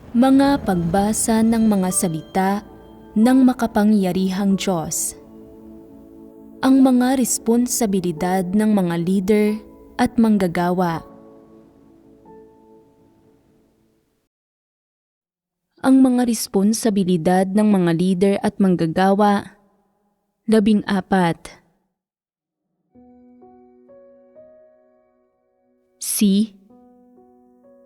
Mga pagbasa ng mga salita ng makapangyarihang Diyos. Ang mga responsibilidad ng mga leader at manggagawa. Ang mga responsibilidad ng mga leader at manggagawa. 14. C.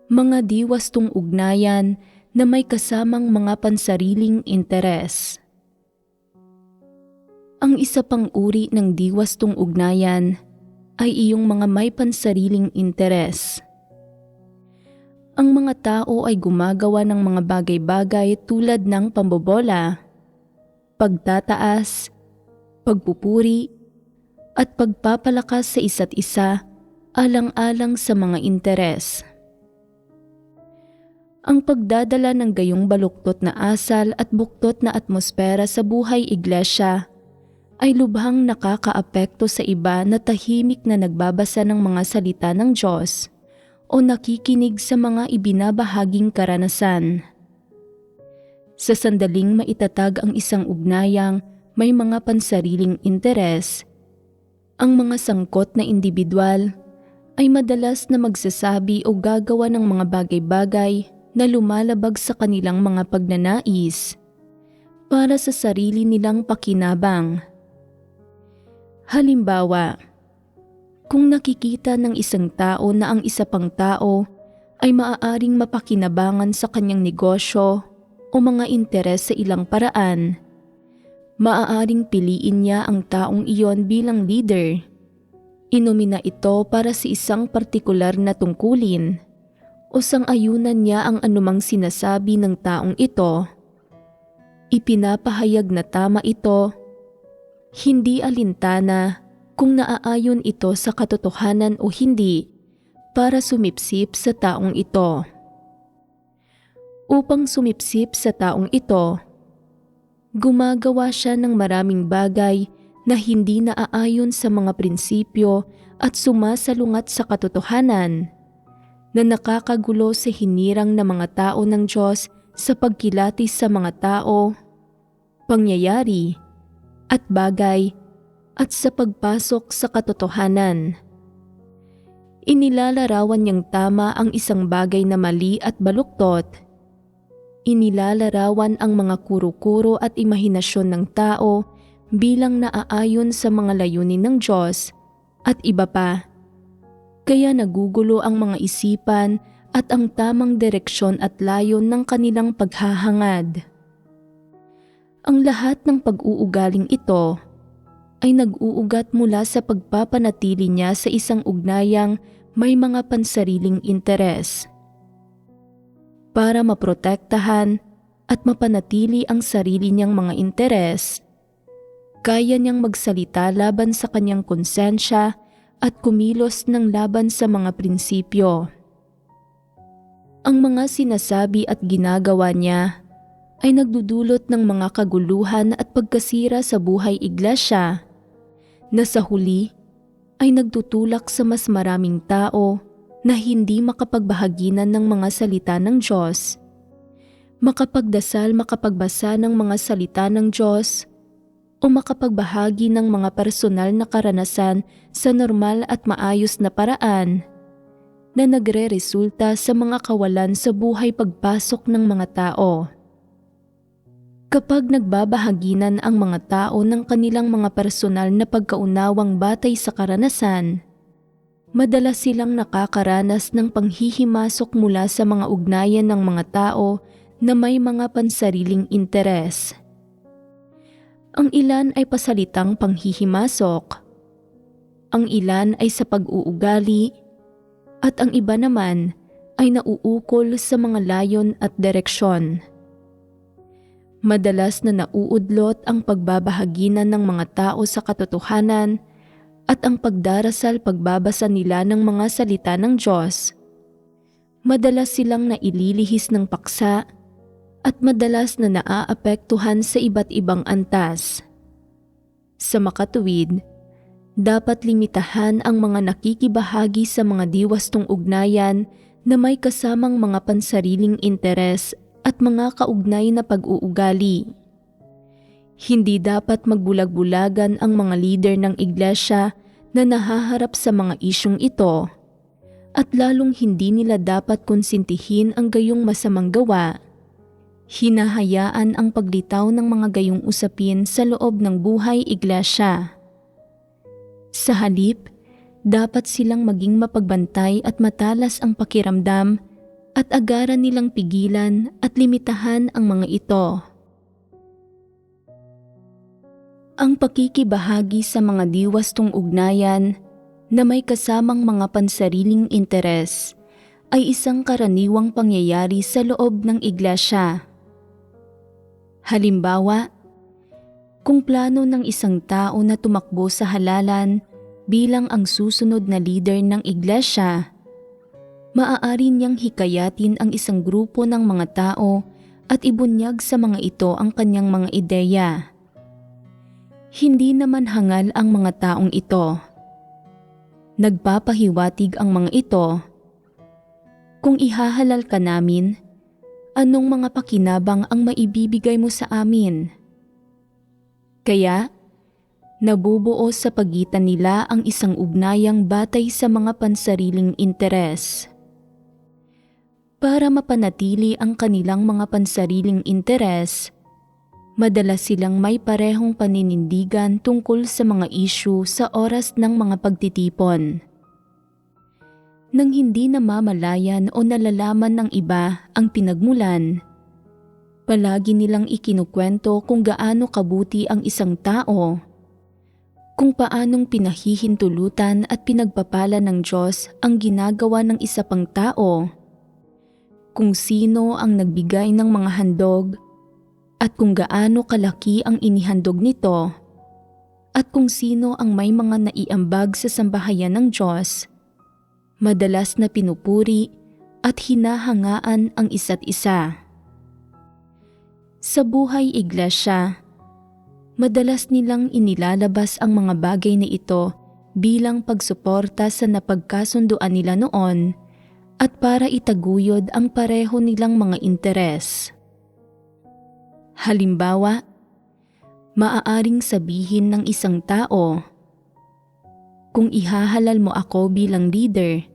Mga diwastong ugnayan na may kasamang mga pansariling interes. Ang isa pang uri ng diwastong ugnayan ay iyong mga may pansariling interes. Ang mga tao ay gumagawa ng mga bagay-bagay tulad ng pambobola, pagtataas, pagpupuri, at pagpapalakas sa isa't isa alang-alang sa mga interes. Ang pagdadala ng gayong baluktot na asal at buktot na atmosfera sa buhay iglesia ay lubhang nakakaapekto sa iba na tahimik na nagbabasa ng mga salita ng Diyos o nakikinig sa mga ibinabahaging karanasan. Sa sandaling maitatag ang isang ugnayang may mga pansariling interes, ang mga sangkot na individual ay madalas na magsasabi o gagawa ng mga bagay-bagay na lumalabag sa kanilang mga pagnanais para sa sarili nilang pakinabang. Halimbawa, kung nakikita ng isang tao na ang isa pang tao ay maaaring mapakinabangan sa kanyang negosyo o mga interes sa ilang paraan, maaaring piliin niya ang taong iyon bilang leader. Inomina ito para sa isang partikular na tungkulin o sang-ayunan niya ang anumang sinasabi ng taong ito. Ipinapahayag na tama ito, hindi alintana kung naaayon ito sa katotohanan o hindi, para sumipsip sa taong ito. Upang sumipsip sa taong ito, gumagawa siya ng maraming bagay na hindi naaayon sa mga prinsipyo at sumasalungat sa katotohanan, na nakakagulo sa hinirang ng mga tao ng Diyos sa pagkilatis sa mga tao, pangyayari, at bagay, at sa pagpasok sa katotohanan. Inilalarawan niyang tama ang isang bagay na mali at baluktot. Inilalarawan ang mga kuro-kuro at imahinasyon ng tao bilang naaayon sa mga layunin ng Diyos at iba pa. Kaya nagugulo ang mga isipan at ang tamang direksyon at layon ng kanilang paghahangad. Ang lahat ng pag-uugaling ito ay nag-uugat mula sa pagpapanatili niya sa isang ugnayang may mga pansariling interes. Para maprotektahan at mapanatili ang sarili niyang mga interes, kaya niyang magsalita laban sa kanyang konsensya at kumilos ng laban sa mga prinsipyo. Ang mga sinasabi at ginagawa niya ay nagdudulot ng mga kaguluhan at pagkasira sa buhay iglesia, na sa huli ay nagtutulak sa mas maraming tao na hindi makapagbahaginan ng mga salita ng Diyos, makapagbasa ng mga salita ng Diyos, o makapagbahagi ng mga personal na karanasan sa normal at maayos na paraan na nagre-resulta sa mga kawalan sa buhay pagpasok ng mga tao. Kapag nagbabahaginan ang mga tao ng kanilang mga personal na pagkaunawang batay sa karanasan, madalas silang nakakaranas ng panghihimasok mula sa mga ugnayan ng mga tao na may mga pansariling interes. Ang ilan ay pasalitang panghihimasok, ang ilan ay sa pag-uugali, at ang iba naman ay nauukol sa mga layon at direksyon. Madalas na nauudlot ang pagbabahaginan ng mga tao sa katotohanan at ang pagdarasal pagbabasa nila ng mga salita ng Diyos. Madalas silang naililihis ng paksa at madalas na naaapektuhan sa iba't ibang antas. Sa makatuwid, dapat limitahan ang mga nakikibahagi sa mga diwastong ugnayan na may kasamang mga pansariling interes at mga kaugnay na pag-uugali. Hindi dapat magbulag-bulagan ang mga lider ng iglesia na nahaharap sa mga isyung ito, at lalong hindi nila dapat konsintihin ang gayong masamang gawa. Hinahayaan ang paglitaw ng mga gayong usapin sa loob ng buhay iglesia. Sa halip, dapat silang maging mapagbantay at matalas ang pakiramdam at agaran nilang pigilan at limitahan ang mga ito. Ang pakikibahagi sa mga diwastong ugnayan na may kasamang mga pansariling interes ay isang karaniwang pangyayari sa loob ng iglesia. Halimbawa, kung plano ng isang tao na tumakbo sa halalan bilang ang susunod na leader ng iglesia, maaari niyang hikayatin ang isang grupo ng mga tao at ibunyag sa mga ito ang kanyang mga ideya. Hindi naman hangal ang mga taong ito. Nagpapahiwatig ang mga ito, "Kung ihahalal ka namin, anong mga pakinabang ang maibibigay mo sa amin?" Kaya, nabubuo sa pagitan nila ang isang ugnayang batay sa mga pansariling interes. Para mapanatili ang kanilang mga pansariling interes, madalas silang may parehong paninindigan tungkol sa mga isyu sa oras ng mga pagtitipon. Nang hindi namamalayan o nalalaman ng iba ang pinagmulan, palagi nilang ikinukwento kung gaano kabuti ang isang tao, kung paanong pinahihintulutan at pinagpapala ng Diyos ang ginagawa ng isa pang tao, kung sino ang nagbigay ng mga handog, at kung gaano kalaki ang inihandog nito, at kung sino ang may mga naiambag sa sambahayan ng Diyos. Madalas na pinupuri at hinahangaan ang isa't isa. Sa buhay iglesia, madalas nilang inilalabas ang mga bagay na ito bilang pagsuporta sa napagkasunduan nila noon at para itaguyod ang pareho nilang mga interes. Halimbawa, maaaring sabihin ng isang tao, "Kung ihahalal mo ako bilang leader,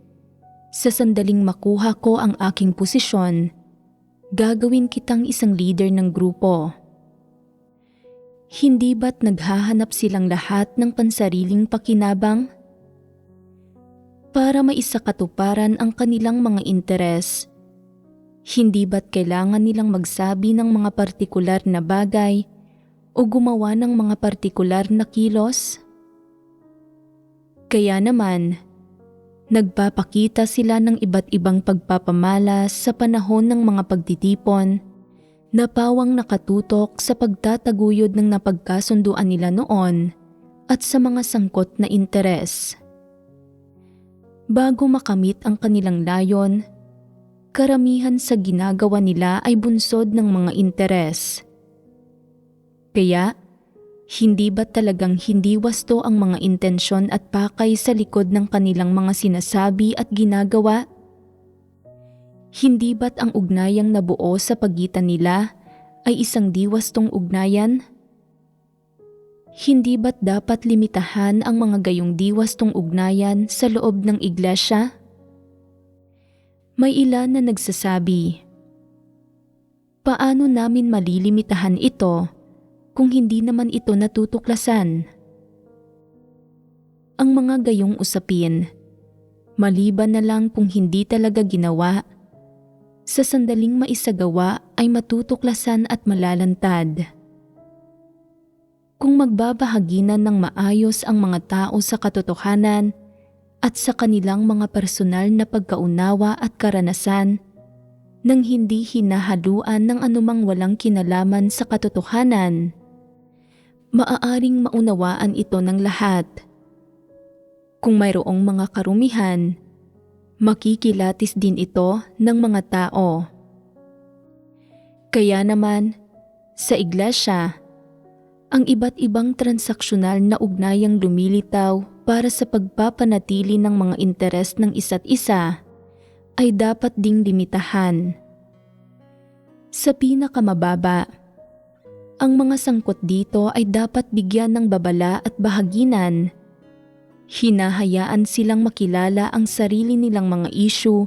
sa sandaling makuha ko ang aking posisyon, gagawin kitang isang leader ng grupo." Hindi ba't naghahanap silang lahat ng pansariling pakinabang? Para maisakatuparan ang kanilang mga interes, hindi ba't kailangan nilang magsabi ng mga partikular na bagay o gumawa ng mga partikular na kilos? Kaya naman, nagpapakita sila ng iba't ibang pagpapamalas sa panahon ng mga pagtitipon na pawang nakatutok sa pagtataguyod ng napagkasunduan nila noon at sa mga sangkot na interes. Bago makamit ang kanilang layon, karamihan sa ginagawa nila ay bunsod ng mga interes. Kaya, hindi ba talagang hindi wasto ang mga intensyon at pakay sa likod ng kanilang mga sinasabi at ginagawa? Hindi ba't ang ugnayang nabuo sa pagitan nila ay isang diwastong ugnayan? Hindi ba't dapat limitahan ang mga gayong diwastong ugnayan sa loob ng iglesia? May ilan na nagsasabi, "Paano namin malilimitahan ito kung hindi naman ito natutuklasan?" Ang mga gayong usapin, maliban na lang kung hindi talaga ginawa, sa sandaling maisagawa ay matutuklasan at malalantad. Kung magbabahaginan ng maayos ang mga tao sa katotohanan at sa kanilang mga personal na pagkaunawa at karanasan, nang hindi hinahaluan ng anumang walang kinalaman sa katotohanan, maaaring maunawaan ito ng lahat. Kung mayroong mga karumihan, makikilatis din ito ng mga tao. Kaya naman, sa iglesia, ang iba't ibang transaksyonal na ugnayang lumilitaw para sa pagpapanatili ng mga interes ng isa't isa ay dapat ding limitahan. Sa pinakamababa, ang mga sangkot dito ay dapat bigyan ng babala at bahaginan. Hinahayaan silang makilala ang sarili nilang mga issue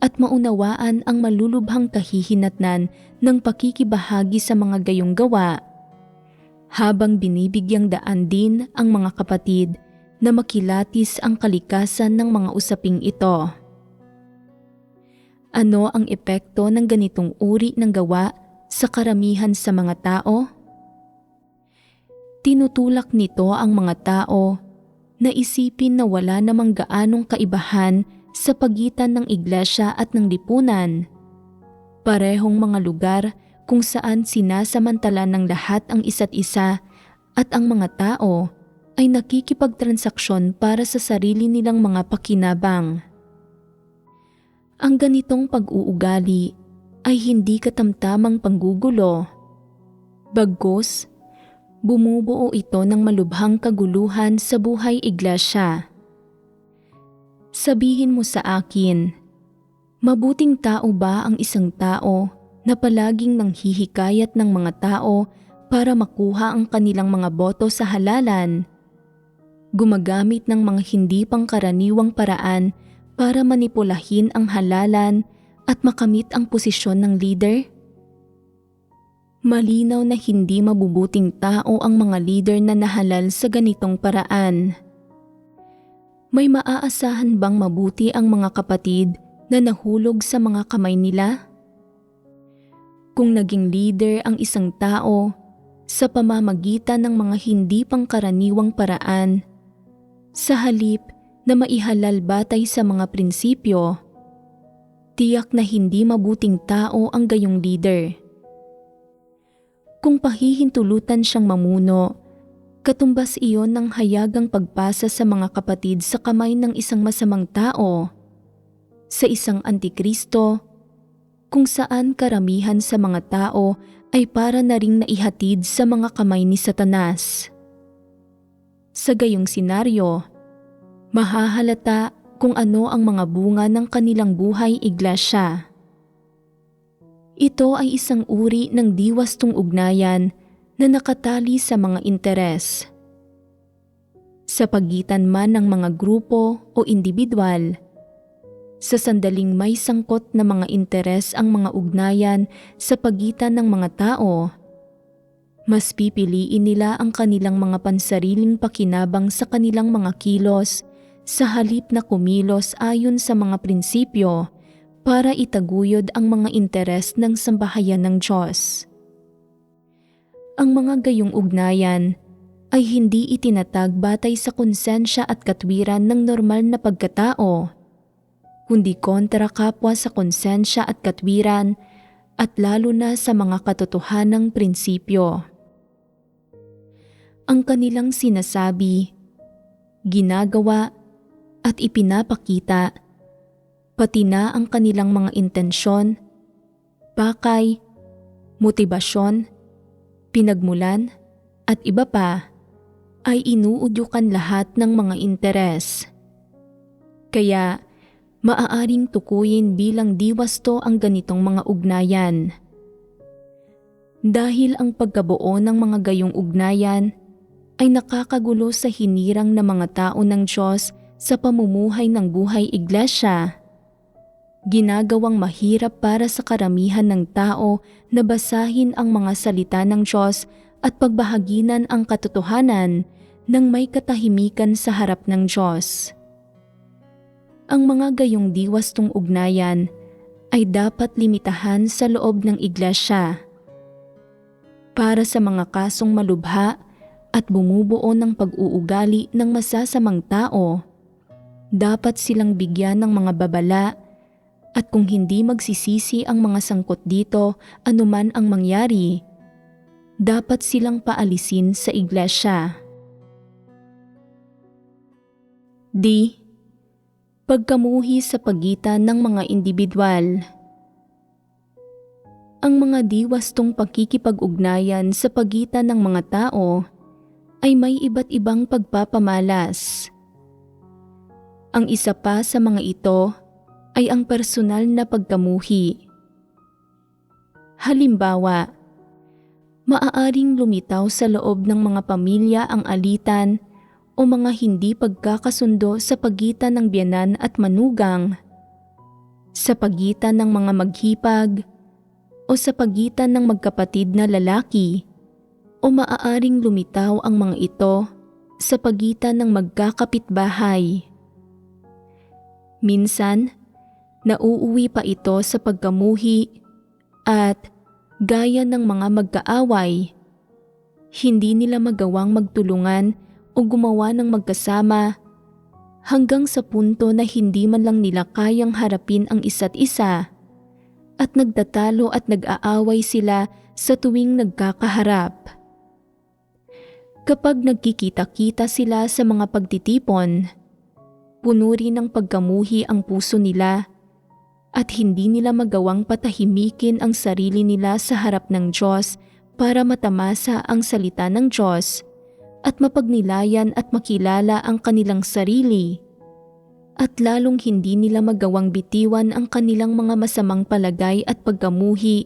at maunawaan ang malulubhang kahihinatnan ng pakikibahagi sa mga gayong gawa, habang binibigyang daan din ang mga kapatid na makilatis ang kalikasan ng mga usaping ito. Ano ang epekto ng ganitong uri ng gawa sa karamihan sa mga tao? Tinutulak nito ang mga tao na isipin na wala namang gaanong kaibahan sa pagitan ng iglesia at ng lipunan. Parehong mga lugar kung saan sinasamantala ng lahat ang isa't isa at ang mga tao ay nakikipagtransaksyon para sa sarili nilang mga pakinabang. Ang ganitong pag-uugali ay hindi katamtamang panggugulo. Bagkus, bumubuo ito ng malubhang kaguluhan sa buhay iglesia. Sabihin mo sa akin, mabuting tao ba ang isang tao na palaging nanghihikayat ng mga tao para makuha ang kanilang mga boto sa halalan? Gumagamit ng mga hindi pangkaraniwang paraan para manipulahin ang halalan at makamit ang posisyon ng leader? Malinaw na hindi mabubuting tao ang mga leader na nahalal sa ganitong paraan. May maaasahan bang mabuti ang mga kapatid na nahulog sa mga kamay nila? Kung naging leader ang isang tao sa pamamagitan ng mga hindi pangkaraniwang paraan, sa halip na maihalal batay sa mga prinsipyo, tiyak na hindi mabuting tao ang gayong leader. Kung pahihintulutan siyang mamuno, katumbas iyon ng hayagang pagpasa sa mga kapatid sa kamay ng isang masamang tao, sa isang antikristo, kung saan karamihan sa mga tao ay para na ring naihatid sa mga kamay ni Satanas. Sa gayong senaryo, mahahalata kung ano ang mga bunga ng kanilang buhay iglesia. Ito ay isang uri ng diwastong ugnayan na nakatali sa mga interes. Sa pagitan man ng mga grupo o individual, sa sandaling may sangkot na mga interes ang mga ugnayan sa pagitan ng mga tao, mas pipiliin nila ang kanilang mga pansariling pakinabang sa kanilang mga kilos sa halip na kumilos ayon sa mga prinsipyo para itaguyod ang mga interes ng sambahayan ng Diyos. Ang mga gayong ugnayan ay hindi itinatag batay sa konsensya at katwiran ng normal na pagkatao, kundi kontra kapwa sa konsensya at katwiran at lalo na sa mga katotohanang prinsipyo. Ang kanilang sinasabi, ginagawa at ipinapakita, pati na ang kanilang mga intensyon, pakay, motibasyon, pinagmulan at iba pa ay inuudyukan lahat ng mga interes. Kaya maaaring tukuyin bilang diwasto ang ganitong mga ugnayan. Dahil ang pagkabuo ng mga gayong ugnayan ay nakakagulo sa hinirang ng mga tao ng Diyos sa pamumuhay ng buhay iglesia, ginagawang mahirap para sa karamihan ng tao na basahin ang mga salita ng Diyos at pagbahaginan ang katotohanan ng may katahimikan sa harap ng Diyos. Ang mga gayong diwastong ugnayan ay dapat limitahan sa loob ng iglesia. Para sa mga kasong malubha at bumubuo ng pag-uugali ng masasamang tao, dapat silang bigyan ng mga babala at kung hindi magsisisi ang mga sangkot dito anuman ang mangyari, dapat silang paalisin sa iglesia. D. Pagkamuhi sa pagitan ng mga individual. Ang mga diwastong pakikipag-ugnayan sa pagitan ng mga tao ay may iba't ibang pagpapamalas. Ang isa pa sa mga ito ay ang personal na pagkamuhi. Halimbawa, maaaring lumitaw sa loob ng mga pamilya ang alitan o mga hindi pagkakasundo sa pagitan ng biyenan at manugang, sa pagitan ng mga maghipag, o sa pagitan ng magkapatid na lalaki, o maaaring lumitaw ang mga ito sa pagitan ng magkakapitbahay. Minsan, nauuwi pa ito sa pagkamuhi at gaya ng mga magkaaway, hindi nila magawang magtulungan o gumawa ng magkasama hanggang sa punto na hindi man lang nila kayang harapin ang isa't isa at nagtatalo at nag-aaway sila sa tuwing nagkakaharap. Kapag nagkikita-kita sila sa mga pagtitipon, puno rin ng pagkamuhi ang puso nila at hindi nila magawang patahimikin ang sarili nila sa harap ng Diyos para matamasa ang salita ng Diyos at mapagnilayan at makilala ang kanilang sarili, at lalong hindi nila magawang bitiwan ang kanilang mga masamang palagay at pagkamuhi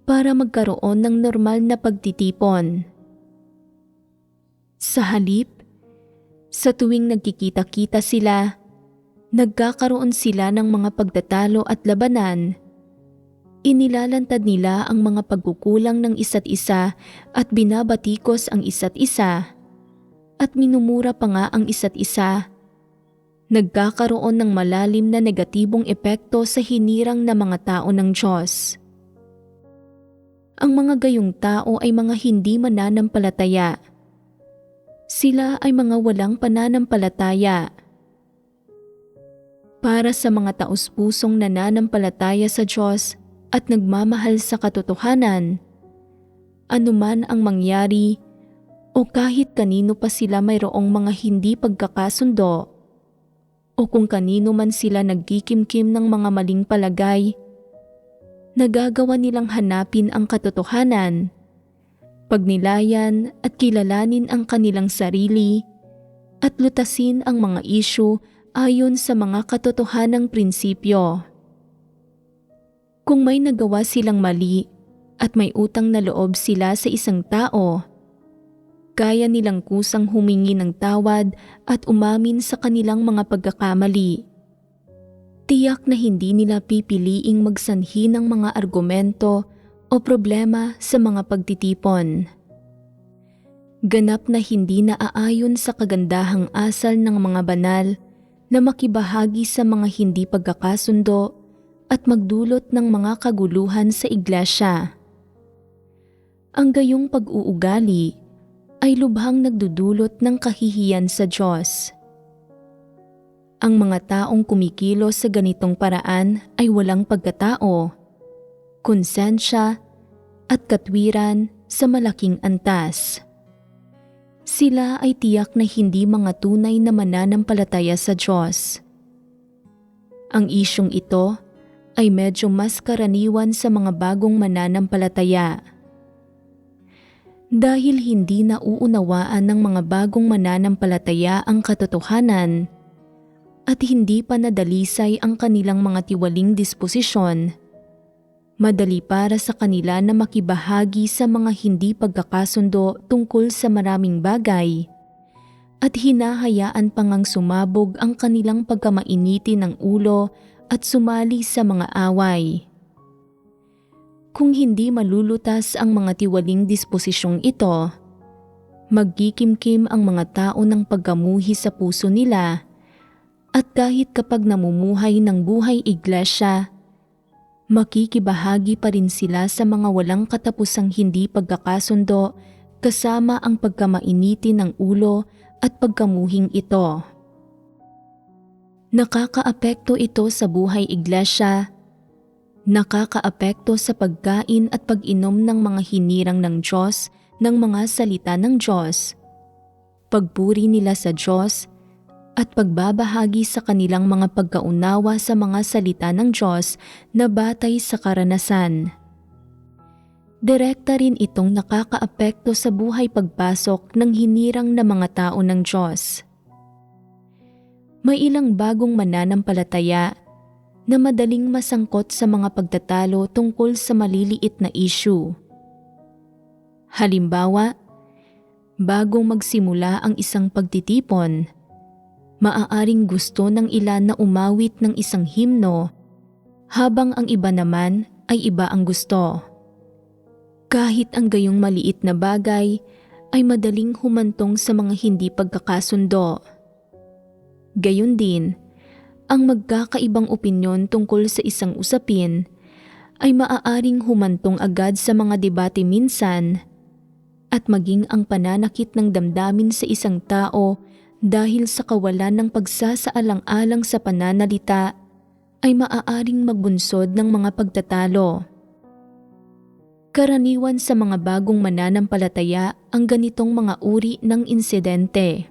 para magkaroon ng normal na pagtitipon. Sa halip, sa tuwing nagkikita-kita sila, nagkakaroon sila ng mga pagtatalo at labanan. Inilalantad nila ang mga pagkukulang ng isa't isa at binabatikos ang isa't isa, at minumura pa nga ang isa't isa. Nagkakaroon ng malalim na negatibong epekto sa hinirang na mga tao ng Diyos. Ang mga gayong tao ay mga hindi mananampalataya. Sila ay mga walang pananampalataya. Para sa mga taos-pusong nananampalataya sa Diyos at nagmamahal sa katotohanan, anuman ang mangyari o kahit kanino pa sila mayroong mga hindi pagkakasundo o kung kanino man sila nagkikimkim ng mga maling palagay, nagagawa nilang hanapin ang katotohanan, pagnilayan at kilalanin ang kanilang sarili at lutasin ang mga isyu ayon sa mga katotohanang prinsipyo. Kung may nagawa silang mali at may utang na loob sila sa isang tao, kaya nilang kusang humingi ng tawad at umamin sa kanilang mga pagkakamali. Tiyak na hindi nila pipiliing magsanhi ng mga argumento o problema sa mga pagtitipon. Ganap na hindi naaayon sa kagandahang asal ng mga banal na makibahagi sa mga hindi pagkakasundo at magdulot ng mga kaguluhan sa iglesia. Ang gayong pag-uugali ay lubhang nagdudulot ng kahihiyan sa Diyos. Ang mga taong kumikilos sa ganitong paraan ay walang pagkatao, konsensya at katwiran sa malaking antas. Sila ay tiyak na hindi mga tunay na mananampalataya sa Diyos. Ang isyong ito ay medyo mas karaniwan sa mga bagong mananampalataya. Dahil hindi nauunawaan ng mga bagong mananampalataya ang katotohanan at hindi pa nadalisay ang kanilang mga tiwaling disposisyon, madali para sa kanila na makibahagi sa mga hindi pagkakasundo tungkol sa maraming bagay at hinahayaan pa ngang sumabog ang kanilang pagkamainiti ng ulo at sumali sa mga away. Kung hindi malulutas ang mga tiwaling disposisyong ito, magkikimkim ang mga tao ng pagkamuhi sa puso nila at kahit kapag namumuhay ng buhay iglesia, makikibahagi pa rin sila sa mga walang katapusang hindi pagkakasundo kasama ang pagkamainiti ng ulo at pagkamuhing ito. Nakakaapekto ito sa buhay iglesia, nakakaapekto sa pagkain at pag-inom ng mga hinirang ng Diyos ng mga salita ng Diyos, pagpuri nila sa Diyos, at pagbabahagi sa kanilang mga pagkaunawa sa mga salita ng Diyos na batay sa karanasan. Direkta rin itong nakakaapekto sa buhay pagpasok ng hinirang na mga tao ng Diyos. May ilang bagong mananampalataya na madaling masangkot sa mga pagtatalo tungkol sa maliliit na issue. Halimbawa, bago magsimula ang isang pagtitipon, maaaring gusto ng ilan na umawit ng isang himno habang ang iba naman ay iba ang gusto. Kahit ang gayong maliit na bagay ay madaling humantong sa mga hindi pagkakasundo. Gayon din, ang magkakaibang opinyon tungkol sa isang usapin ay maaaring humantong agad sa mga debate minsan at maging ang pananakit ng damdamin sa isang tao dahil sa kawalan ng pagsasaalang-alang sa pananalita ay maaaring magbunsod ng mga pagtatalo. Karaniwan sa mga bagong mananampalataya ang ganitong mga uri ng insidente.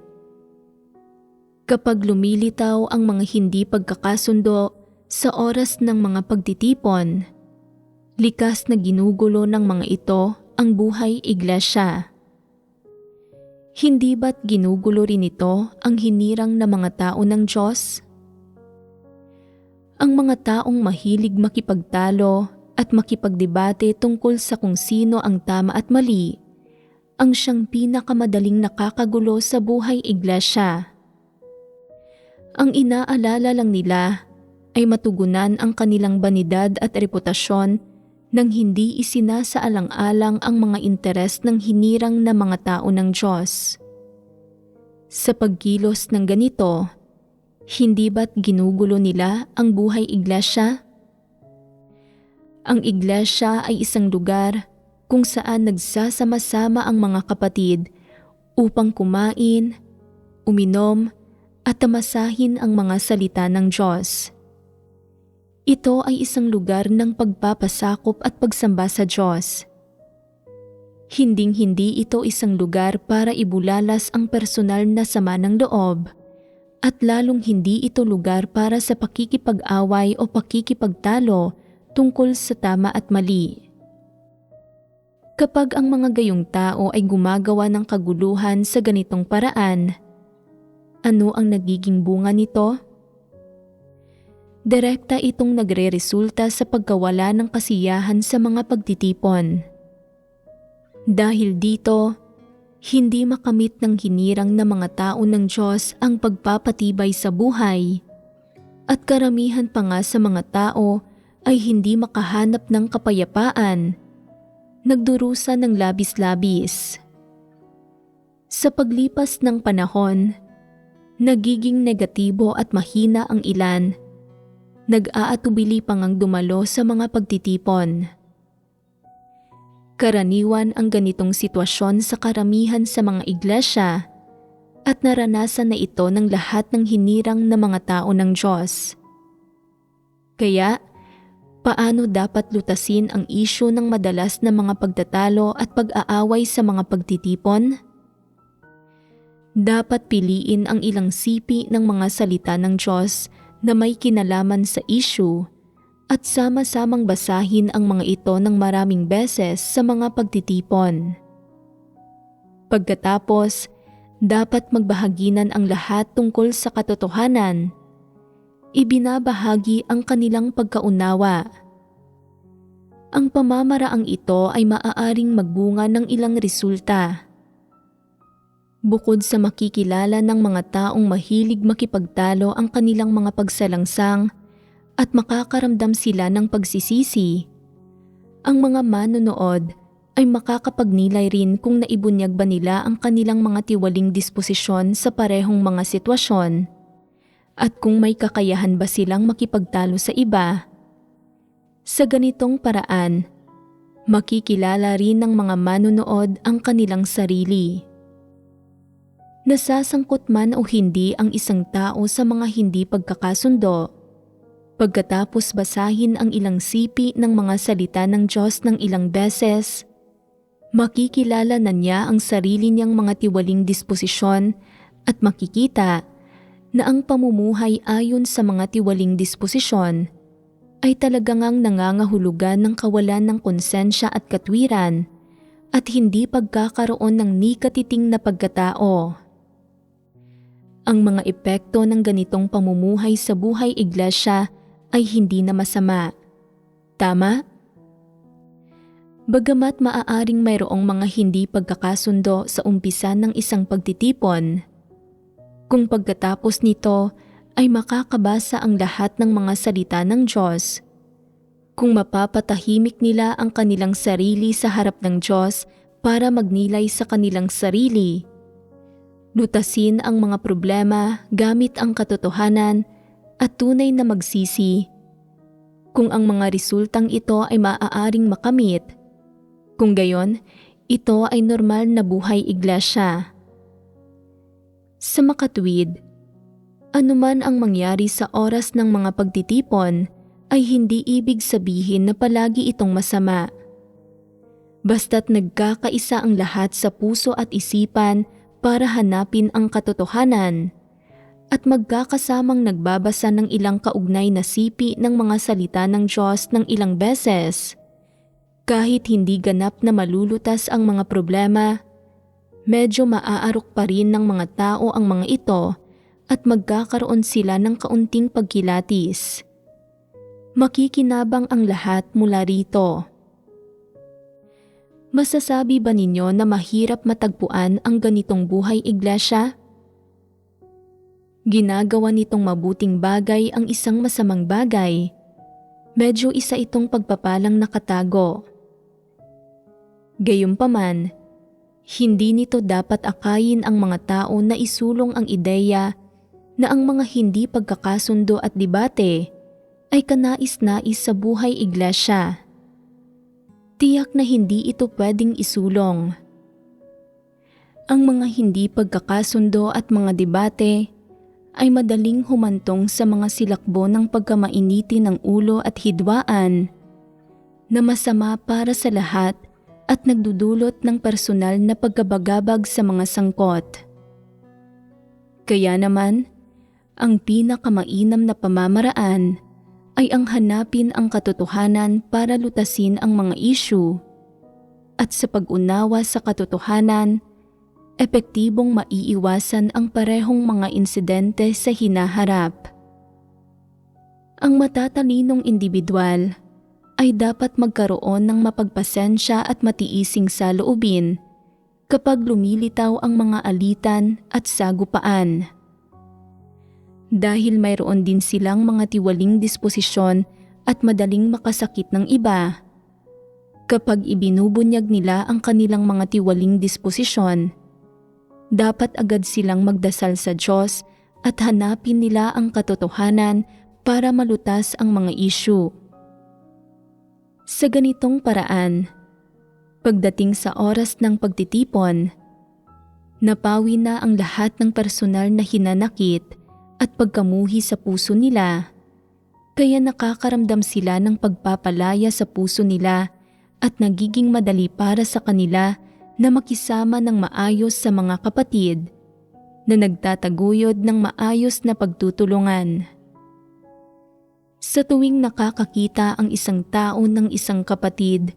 Kapag lumilitaw ang mga hindi pagkakasundo sa oras ng mga pagtitipon, likas na ginugulo ng mga ito ang buhay iglesia. Hindi ba't ginugulo rin ito ang hinirang na mga tao ng Diyos? Ang mga taong mahilig makipagtalo at makipagdebate tungkol sa kung sino ang tama at mali, ang siyang pinakamadaling nakakagulo sa buhay iglesia. Ang inaalala lang nila ay matugunan ang kanilang banidad at reputasyon nang hindi isinasaalang-alang ang mga interes ng hinirang na mga tao ng Diyos. Sa pagkilos ng ganito, hindi ba't ginugulo nila ang buhay iglesia? Ang iglesia ay isang lugar kung saan nagsasama-sama ang mga kapatid upang kumain, uminom at tamasahin ang mga salita ng Diyos. Ito ay isang lugar ng pagpapasakop at pagsamba sa Diyos. Hinding-hindi ito isang lugar para ibulalas ang personal na sama ng loob at lalong hindi ito lugar para sa pakikipag-away o pakikipagtalo tungkol sa tama at mali. Kapag ang mga gayong tao ay gumagawa ng kaguluhan sa ganitong paraan, ano ang nagiging bunga nito? Direkta itong nagre-resulta sa pagkawala ng kasiyahan sa mga pagtitipon. Dahil dito, hindi makamit ng hinirang na mga tao ng Diyos ang pagpapatibay sa buhay, at karamihan pa nga sa mga tao ay hindi makahanap ng kapayapaan, nagdurusa ng labis-labis. Sa paglipas ng panahon, nagiging negatibo at mahina ang ilan, nag-aatubili pang ang dumalo sa mga pagtitipon. Karaniwan ang ganitong sitwasyon sa karamihan sa mga iglesia at naranasan na ito ng lahat ng hinirang na mga tao ng Diyos. Kaya, paano dapat lutasin ang isyu ng madalas na mga pagtatalo at pag-aaway sa mga pagtitipon? Dapat piliin ang ilang sipi ng mga salita ng Diyos na may kinalaman sa isyu at sama-samang basahin ang mga ito ng maraming beses sa mga pagtitipon. Pagkatapos, dapat magbahaginan ang lahat tungkol sa katotohanan. Ibinabahagi ang kanilang pagkaunawa. Ang pamamaraang ito ay maaaring magbunga ng ilang resulta. Bukod sa makikilala ng mga taong mahilig makipagtalo ang kanilang mga pagsalangsang at makakaramdam sila ng pagsisisi, ang mga manonood ay makakapagnilay rin kung naibunyag ba nila ang kanilang mga tiwaling disposisyon sa parehong mga sitwasyon at kung may kakayahan ba silang makipagtalo sa iba. Sa ganitong paraan, makikilala rin ng mga manonood ang kanilang sarili. Nasasangkot man o hindi ang isang tao sa mga hindi pagkakasundo, pagkatapos basahin ang ilang sipi ng mga salita ng Diyos ng ilang beses, makikilala na niya ang sarili niyang mga tiwaling disposisyon at makikita na ang pamumuhay ayon sa mga tiwaling disposisyon ay talagang nangangahulugan ng kawalan ng konsensya at katwiran at hindi pagkakaroon ng nikatiting na pagkatao. Ang mga epekto ng ganitong pamumuhay sa buhay iglesia ay hindi na masama. Tama? Bagamat maaaring mayroong mga hindi pagkakasundo sa umpisa ng isang pagtitipon, kung pagkatapos nito ay makakabasa ang lahat ng mga salita ng Diyos, kung mapapatahimik nila ang kanilang sarili sa harap ng Diyos para magnilay sa kanilang sarili, lutasin ang mga problema gamit ang katotohanan at tunay na magsisi, kung ang mga resultang ito ay maaaring makamit, kung gayon, ito ay normal na buhay iglesia. Sa makatuwid, anuman ang mangyari sa oras ng mga pagtitipon ay hindi ibig sabihin na palagi itong masama. Basta't nagkakaisa ang lahat sa puso at isipan para hanapin ang katotohanan at magkakasamang nagbabasa ng ilang kaugnay na sipi ng mga salita ng Diyos ng ilang beses, kahit hindi ganap na malulutas ang mga problema, medyo maaarok pa rin ng mga tao ang mga ito at magkakaroon sila ng kaunting pagkilatis. Makikinabang ang lahat mula rito. Masasabi ba ninyo na mahirap matagpuan ang ganitong buhay iglesia? Ginagawa nitong mabuting bagay ang isang masamang bagay. Medyo isa itong pagpapalang nakatago. Gayunpaman, hindi nito dapat akayin ang mga tao na isulong ang ideya na ang mga hindi pagkakasundo at debate ay kanais-nais sa buhay iglesia. Tiyak na hindi ito pwedeng isulong. Ang mga hindi pagkakasundo at mga debate ay madaling humantong sa mga silakbo ng pagkamainiti ng ulo at hidwaan na masama para sa lahat at nagdudulot ng personal na pagkabagabag sa mga sangkot. Kaya naman, ang pinakamainam na pamamaraan ay ang hanapin ang katotohanan para lutasin ang mga issue at sa pag-unawa sa katotohanan, epektibong maiiwasan ang parehong mga insidente sa hinaharap. Ang matatalinong individual ay dapat magkaroon ng mapagpasensya at matiising saloobin kapag lumilitaw ang mga alitan at sagupaan. Dahil mayroon din silang mga tiwaling disposisyon at madaling makasakit ng iba. Kapag ibinubunyag nila ang kanilang mga tiwaling disposisyon, dapat agad silang magdasal sa Diyos at hanapin nila ang katotohanan para malutas ang mga issue. Sa ganitong paraan, pagdating sa oras ng pagtitipon, napawi na ang lahat ng personal na hinanakit at pagkamuhi sa puso nila, kaya nakakaramdam sila ng pagpapalaya sa puso nila at nagiging madali para sa kanila na makisama ng maayos sa mga kapatid na nagtataguyod ng maayos na pagtutulungan. Sa tuwing nakakakita ang isang tao ng isang kapatid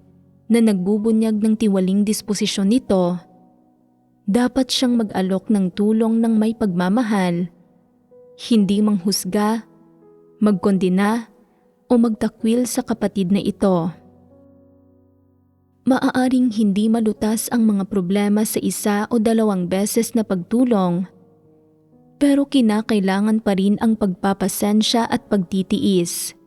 na nagbubunyag ng tiwaling disposisyon nito, dapat siyang mag-alok ng tulong ng may pagmamahal, hindi manghusga, magkondena o magtakwil sa kapatid na ito. Maaaring hindi malutas ang mga problema sa isa o dalawang beses na pagtulong, pero kinakailangan pa rin ang pagpapasensya at pagtitiis.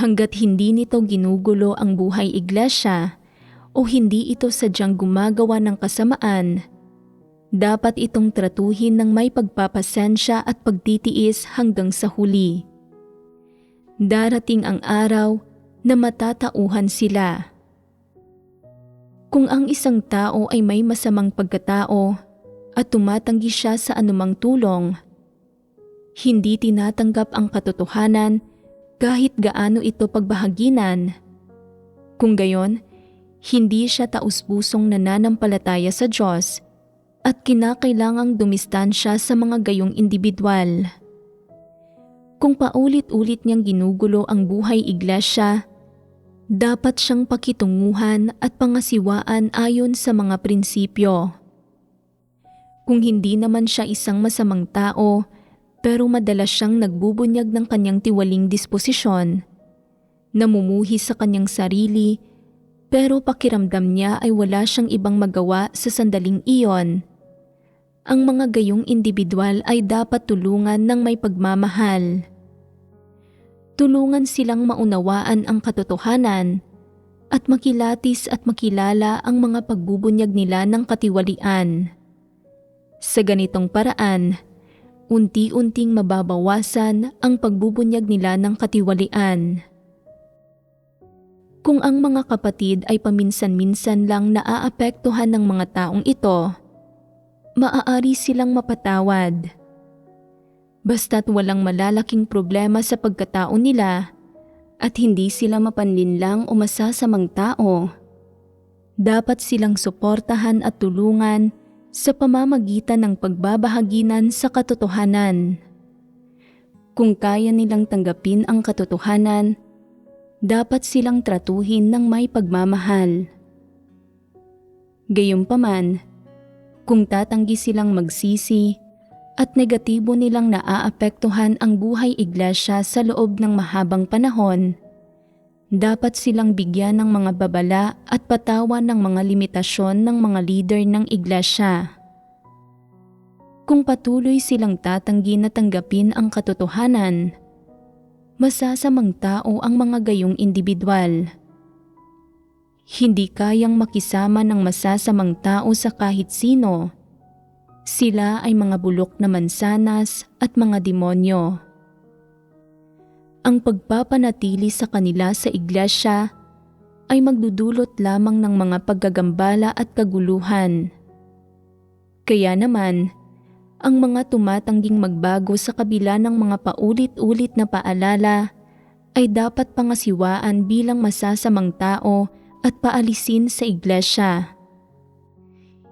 Hanggat hindi nito ginugulo ang buhay iglesia o hindi ito sadyang gumagawa ng kasamaan, dapat itong tratuhin ng may pagpapasensya at pagtitiis hanggang sa huli. Darating ang araw na matatauhan sila. Kung ang isang tao ay may masamang pagkatao at tumatanggi siya sa anumang tulong, hindi tinatanggap ang katotohanan kahit gaano ito pagbahaginan. Kung gayon, hindi siya taus-pusong nananampalataya sa Diyos at kinakailangang dumistansya sa mga gayong individual. Kung paulit-ulit niyang ginugulo ang buhay iglesia, dapat siyang pakitunguhan at pangasiwaan ayon sa mga prinsipyo. Kung hindi naman siya isang masamang tao, pero madalas siyang nagbubunyag ng kanyang tiwaling disposisyon. Namumuhi sa kanyang sarili, pero pakiramdam niya ay wala siyang ibang magawa sa sandaling iyon. Ang mga gayong individual ay dapat tulungan ng may pagmamahal. Tulungan silang maunawaan ang katotohanan at makilatis at makilala ang mga pagbubunyag nila ng katiwalian. Sa ganitong paraan, unti-unting mababawasan ang pagbubunyag nila ng katiwalian. Kung ang mga kapatid ay paminsan-minsan lang naaapektuhan ng mga taong ito, maaari silang mapatawad. Basta't walang malalaking problema sa pagkatao nila at hindi sila mapanlinlang o masasamang tao, dapat silang suportahan at tulungan sa pamamagitan ng pagbabahaginan sa katotohanan. Kung kaya nilang tanggapin ang katotohanan, dapat silang tratuhin ng may pagmamahal. Gayunpaman, kung tatanggi silang magsisi at negatibo nilang naaapektuhan ang buhay iglesia sa loob ng mahabang panahon, dapat silang bigyan ng mga babala at patawan ng mga limitasyon ng mga leader ng iglesia. Kung patuloy silang tatanggi na tanggapin ang katotohanan, masasamang tao ang mga gayong individual. Hindi kayang makisama ng masasamang tao sa kahit sino. Sila ay mga bulok na mansanas at mga demonyo. Ang pagpapanatili sa kanila sa iglesia ay magdudulot lamang ng mga paggagambala at kaguluhan. Kaya naman, ang mga tumatangging magbago sa kabila ng mga paulit-ulit na paalala ay dapat pangasiwaan bilang masasamang tao at paalisin sa iglesia.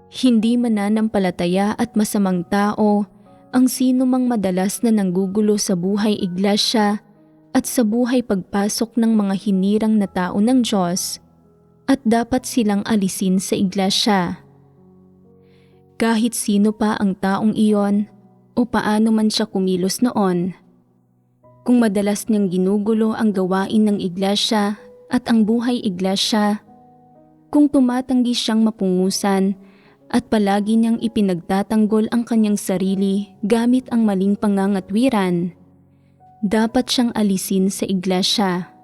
Hindi mananampalataya at masamang tao ang sino mang madalas na nanggugulo sa buhay iglesia at sa buhay pagpasok ng mga hinirang na tao ng Diyos, at dapat silang alisin sa iglesia. Kahit sino pa ang taong iyon o paano man siya kumilos noon, kung madalas niyang ginugulo ang gawain ng iglesia at ang buhay iglesia, kung tumatanggi siyang mapungusan at palagi niyang ipinagtatanggol ang kanyang sarili gamit ang maling pangangatwiran, dapat siyang alisin sa iglesia.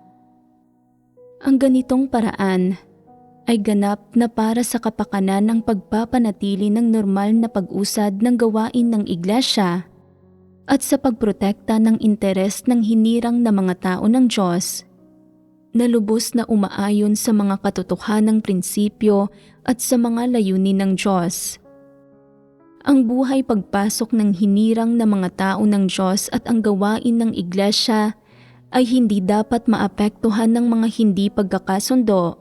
Ang ganitong paraan ay ganap na para sa kapakanan ng pagpapanatili ng normal na pag-usad ng gawain ng iglesia at sa pagprotekta ng interes ng hinirang na mga tao ng Diyos na lubos na umaayon sa mga katotohanang prinsipyo at sa mga layunin ng Diyos. Ang buhay pagpasok ng hinirang na mga tao ng Diyos at ang gawain ng iglesia ay hindi dapat maapektuhan ng mga hindi pagkakasundo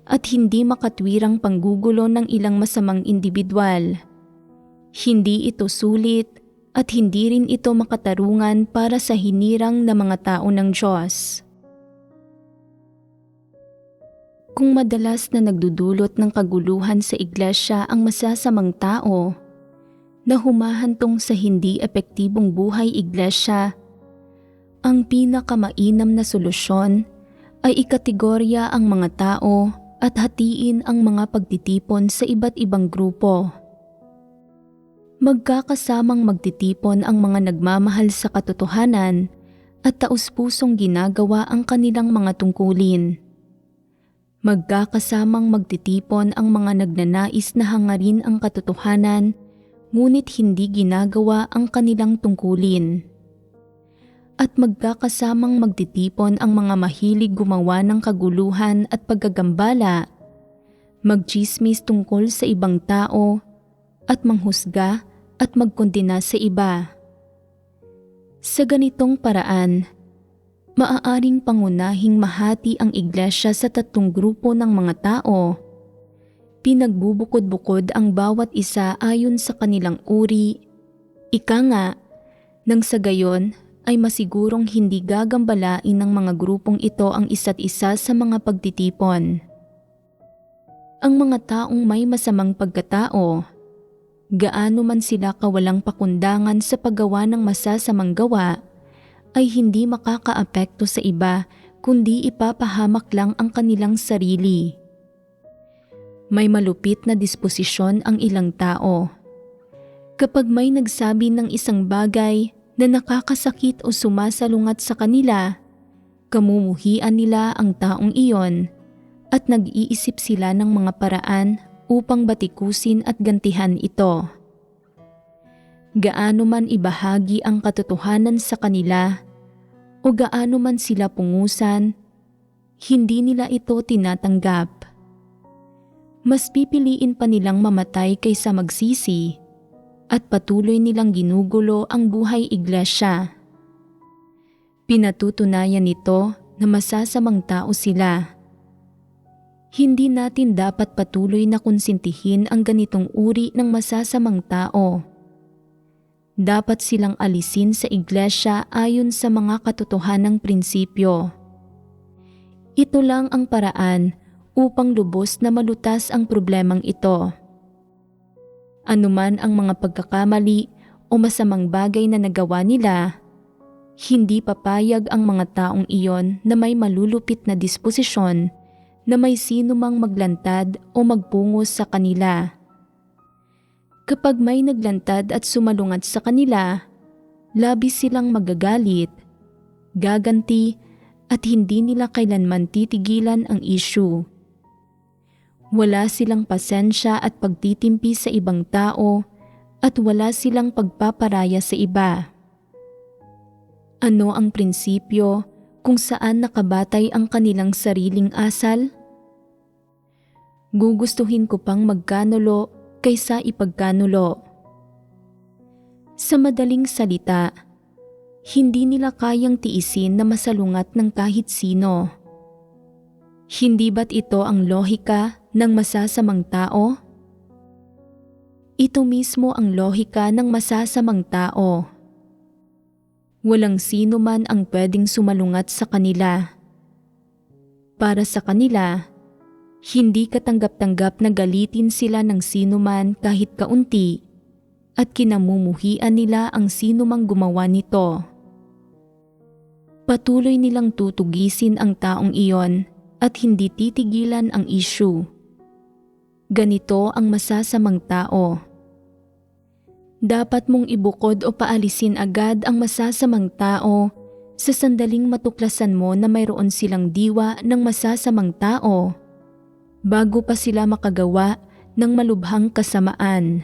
at hindi makatwirang panggugulo ng ilang masamang individual. Hindi ito sulit at hindi rin ito makatarungan para sa hinirang na mga tao ng Diyos. Kung madalas na nagdudulot ng kaguluhan sa iglesia ang masasamang tao na humahantong sa hindi epektibong buhay iglesia, ang pinakamainam na solusyon ay ikategorya ang mga tao at hatiin ang mga pagtitipon sa iba't ibang grupo. Magkakasamang magtitipon ang mga nagmamahal sa katotohanan at taus-pusong ginagawa ang kanilang mga tungkulin. Magkakasamang magtitipon ang mga nagnanais na hangarin ang katotohanan ngunit hindi ginagawa ang kanilang tungkulin. At magkakasamang magtitipon ang mga mahilig gumawa ng kaguluhan at paggagambala, magchismis tungkol sa ibang tao, at manghusga at magkondena sa iba. Sa ganitong paraan, maaaring pangunahing mahati ang iglesia sa tatlong grupo ng mga tao. Pinagbubukod-bukod ang bawat isa ayon sa kanilang uri. Ika nga, nang sa gayon ay masigurong hindi gagambalain ng mga grupong ito ang isa't isa sa mga pagtitipon. Ang mga taong may masamang pagkatao, gaano man sila kawalang pakundangan sa paggawa ng masasamang gawa, ay hindi makakaapekto sa iba kundi ipapahamak lang ang kanilang sarili. May malupit na disposisyon ang ilang tao. Kapag may nagsabi ng isang bagay na nakakasakit o sumasalungat sa kanila, kamumuhian nila ang taong iyon at nag-iisip sila ng mga paraan upang batikusin at gantihan ito. Gaano man ibahagi ang katotohanan sa kanila o gaano man sila pungusan, hindi nila ito tinatanggap. Mas pipiliin pa nilang mamatay kaysa magsisi at patuloy nilang ginugulo ang buhay iglesia. Pinatutunayan nito na masasamang tao sila. Hindi natin dapat patuloy na konsintihin ang ganitong uri ng masasamang tao. Dapat silang alisin sa iglesia ayon sa mga katotohanang prinsipyo. Ito lang ang paraan upang lubos na malutas ang problemang ito. Anuman ang mga pagkakamali o masamang bagay na nagawa nila, hindi papayag ang mga taong iyon na may malulupit na disposisyon na may sino mang maglantad o magpungos sa kanila. Kapag may naglantad at sumalungat sa kanila, labis silang magagalit, gaganti at hindi nila kailanman titigilan ang issue. Wala silang pasensya at pagtitimpi sa ibang tao at wala silang pagpaparaya sa iba. Ano ang prinsipyo kung saan nakabatay ang kanilang sariling asal? Gugustuhin ko pang magkanulo kaysa ipagkanulo. Sa madaling salita, hindi nila kayang tiisin na masalungat ng kahit sino. Hindi ba't ito ang lohika ng masasamang tao? Ito mismo ang lohika ng masasamang tao. Walang sino man ang pwedeng sumalungat sa kanila. Para sa kanila, hindi katanggap-tanggap na galitin sila ng sino man kahit kaunti at kinamumuhian nila ang sino mang gumawa nito. Patuloy nilang tutugisin ang taong iyon at hindi titigilan ang issue. Ganito ang masasamang tao. Dapat mong ibukod o paalisin agad ang masasamang tao sa sandaling matuklasan mo na mayroon silang diwa ng masasamang tao bago pa sila makagawa ng malubhang kasamaan.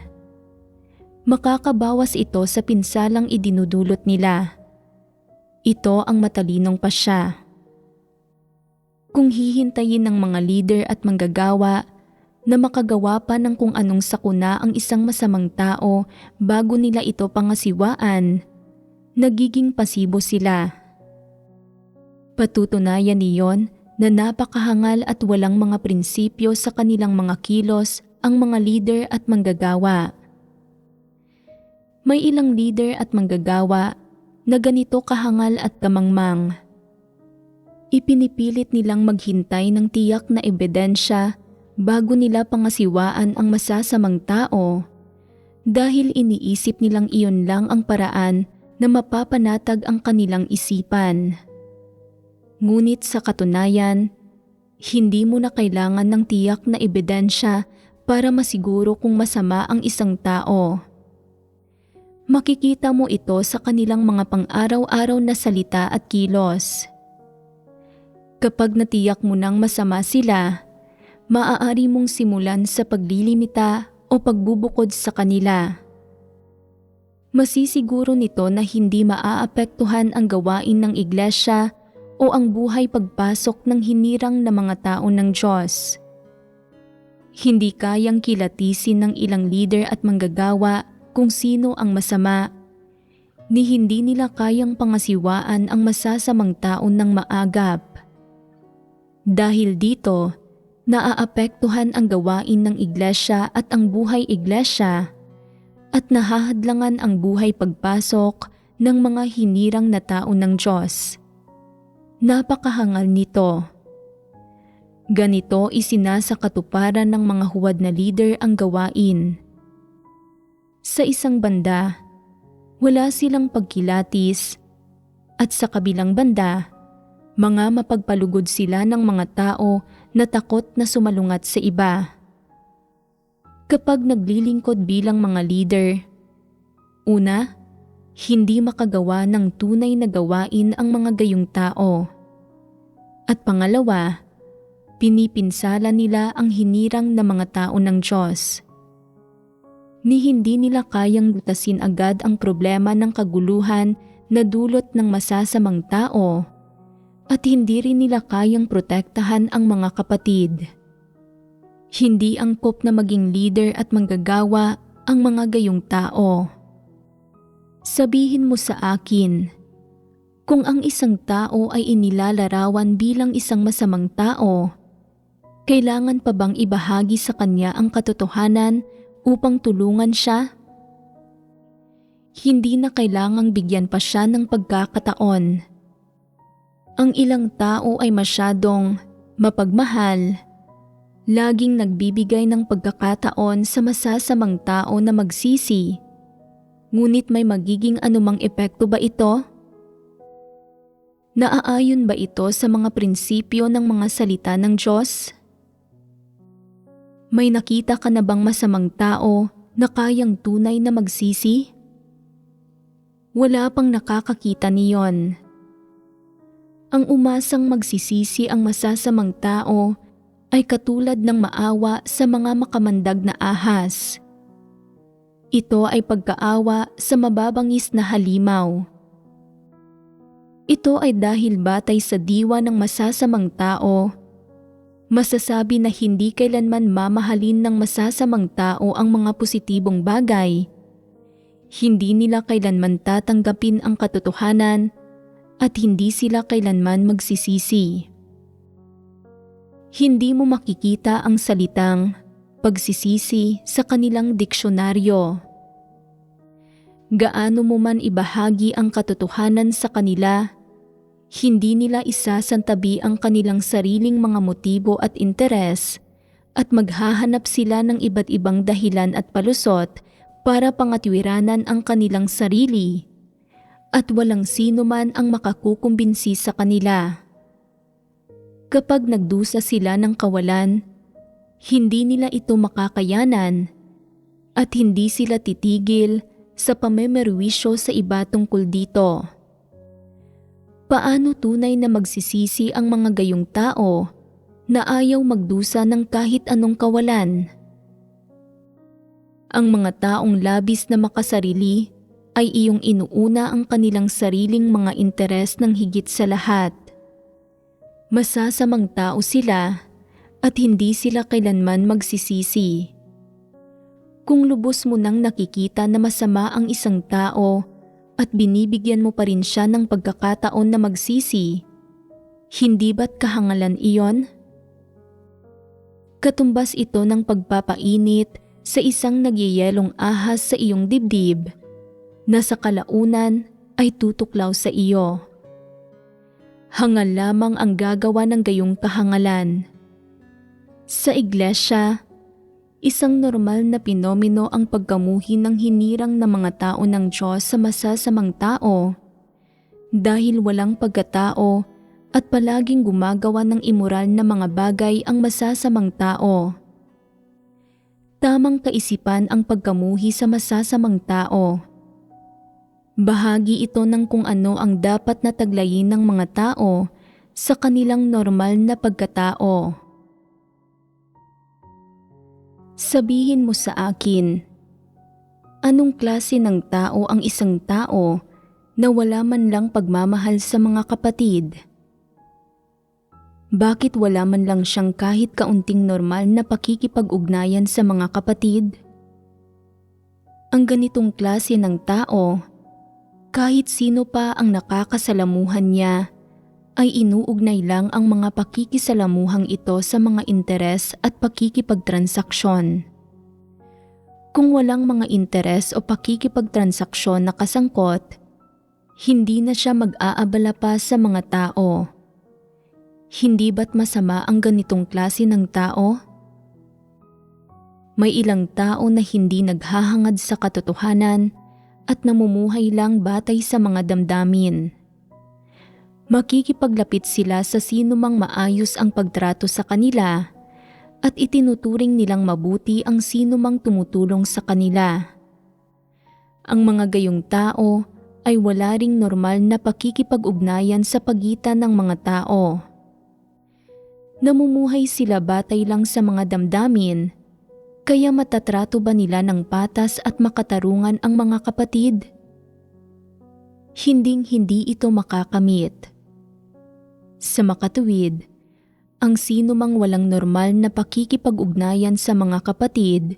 Makakabawas ito sa pinsalang idinudulot nila. Ito ang matalinong pasya. Kung hihintayin ng mga leader at manggagawa na makagawa pa ng kung anong sakuna ang isang masamang tao bago nila ito pangasiwaan, nagiging pasibo sila. Patutunayan niyon na napakahangal at walang mga prinsipyo sa kanilang mga kilos ang mga leader at manggagawa. May ilang leader at manggagawa na ganito kahangal at kamangmang. Ipinipilit nilang maghintay ng tiyak na ebidensya bago nila pangasiwaan ang masasamang tao dahil iniisip nilang iyon lang ang paraan na mapapanatag ang kanilang isipan. Ngunit sa katunayan, hindi mo na kailangan ng tiyak na ebidensya para masiguro kung masama ang isang tao. Makikita mo ito sa kanilang mga pang-araw-araw na salita at kilos. Kapag natiyak mo nang masama sila, maaari mong simulan sa paglilimita o pagbubukod sa kanila. Masisiguro nito na hindi maaapektuhan ang gawain ng iglesia o ang buhay pagpasok ng hinirang na mga tao ng Diyos. Hindi kayang kilatisin ng ilang leader at manggagawa kung sino ang masama, ni hindi nila kayang pangasiwaan ang masasamang tao ng maagap. Dahil dito, naaapektuhan ang gawain ng iglesia at ang buhay iglesia at nahahadlangan ang buhay pagpasok ng mga hinirang na tao ng Diyos. Napakahangal nito. Ganito isinasakatuparan ng mga huwad na leader ang gawain. Sa isang banda, wala silang pagkilatis at sa kabilang banda, mga mapagpalugod sila ng mga tao na takot na sumalungat sa iba. Kapag naglilingkod bilang mga leader, una, hindi makagawa ng tunay na gawain ang mga gayong tao. At pangalawa, pinipinsala nila ang hinirang na mga tao ng Diyos. Ni hindi nila kayang lutasin agad ang problema ng kaguluhan na dulot ng masasamang tao at hindi rin nila kayang protektahan ang mga kapatid. Hindi angkop na maging leader at manggagawa ang mga gayong tao. Sabihin mo sa akin, kung ang isang tao ay inilalarawan bilang isang masamang tao, kailangan pa bang ibahagi sa kanya ang katotohanan upang tulungan siya? Hindi na kailangang bigyan pa siya ng pagkakataon. Ang ilang tao ay masyadong mapagmahal, laging nagbibigay ng pagkakataon sa masasamang tao na magsisi. Ngunit may magiging anumang epekto ba ito? Naaayon ba ito sa mga prinsipyo ng mga salita ng Diyos? May nakita ka na bang masamang tao na kayang tunay na magsisi? Wala pang nakakakita niyon. Ang umasang magsisisi ang masasamang tao ay katulad ng maawa sa mga makamandag na ahas. Ito ay pagkaawa sa mababangis na halimaw. Ito ay dahil batay sa diwa ng masasamang tao. Masasabi na hindi kailanman mamahalin ng masasamang tao ang mga positibong bagay. Hindi nila kailanman tatanggapin ang katotohanan at hindi sila kailanman magsisisi. Hindi mo makikita ang salitang pagsisisi sa kanilang diksyonaryo. Gaano mo man ibahagi ang katotohanan sa kanila, hindi nila isasantabi ang kanilang sariling mga motibo at interes at maghahanap sila ng iba't ibang dahilan at palusot para pangatwiranan ang kanilang sarili at walang sino man ang makakukumbinsi sa kanila. Kapag nagdusa sila ng kawalan, hindi nila ito makakayanan at hindi sila titigil sa pamemerwisyo sa iba tungkol dito. Paano tunay na magsisisi ang mga gayong tao na ayaw magdusa ng kahit anong kawalan? Ang mga taong labis na makasarili ay iyong inuuna ang kanilang sariling mga interes ng higit sa lahat. Masasamang tao sila at hindi sila kailanman magsisisi. Kung lubos mo nang nakikita na masama ang isang tao at binibigyan mo pa rin siya ng pagkakataon na magsisi, hindi ba't kahangalan iyon? Katumbas ito ng pagpapainit sa isang nagyayelong ahas sa iyong dibdib na sa kalaunan ay tutuklaw sa iyo. Hangal lamang ang gagawa ng gayong kahangalan. Sa iglesia, isang normal na pinomeno ang pagkamuhi ng hinirang ng mga tao ng Diyos sa masasamang tao dahil walang pagkatao at palaging gumagawa ng immoral na mga bagay ang masasamang tao. Tamang kaisipan ang pagkamuhi sa masasamang tao. Bahagi ito ng kung ano ang dapat na taglayin ng mga tao sa kanilang normal na pagkatao. Sabihin mo sa akin, anong klase ng tao ang isang tao na wala man lang pagmamahal sa mga kapatid? Bakit wala man lang siyang kahit kaunting normal na pakikipag-ugnayan sa mga kapatid? Ang ganitong klase ng tao, kahit sino pa ang nakakasalamuhan niya, ay inuugnay lang ang mga pakikisalamuhang ito sa mga interes at pakikipagtransaksyon. Kung walang mga interes o pakikipagtransaksyon na kasangkot, hindi na siya mag-aabala pa sa mga tao. Hindi ba't masama ang ganitong klase ng tao? May ilang tao na hindi naghahangad sa katotohanan at namumuhay lang batay sa mga damdamin. Makikipaglapit sila sa sinumang maayos ang pagtrato sa kanila at itinuturing nilang mabuti ang sinumang tumutulong sa kanila. Ang mga gayong tao ay wala ring normal na pakikipag-ugnayan sa pagitan ng mga tao. Namumuhay sila batay lang sa mga damdamin, kaya matatrato ba nila ng patas at makatarungan ang mga kapatid? Hinding-hindi ito makakamit. Sa makatuwid, ang sinumang walang normal na pakikipag-ugnayan sa mga kapatid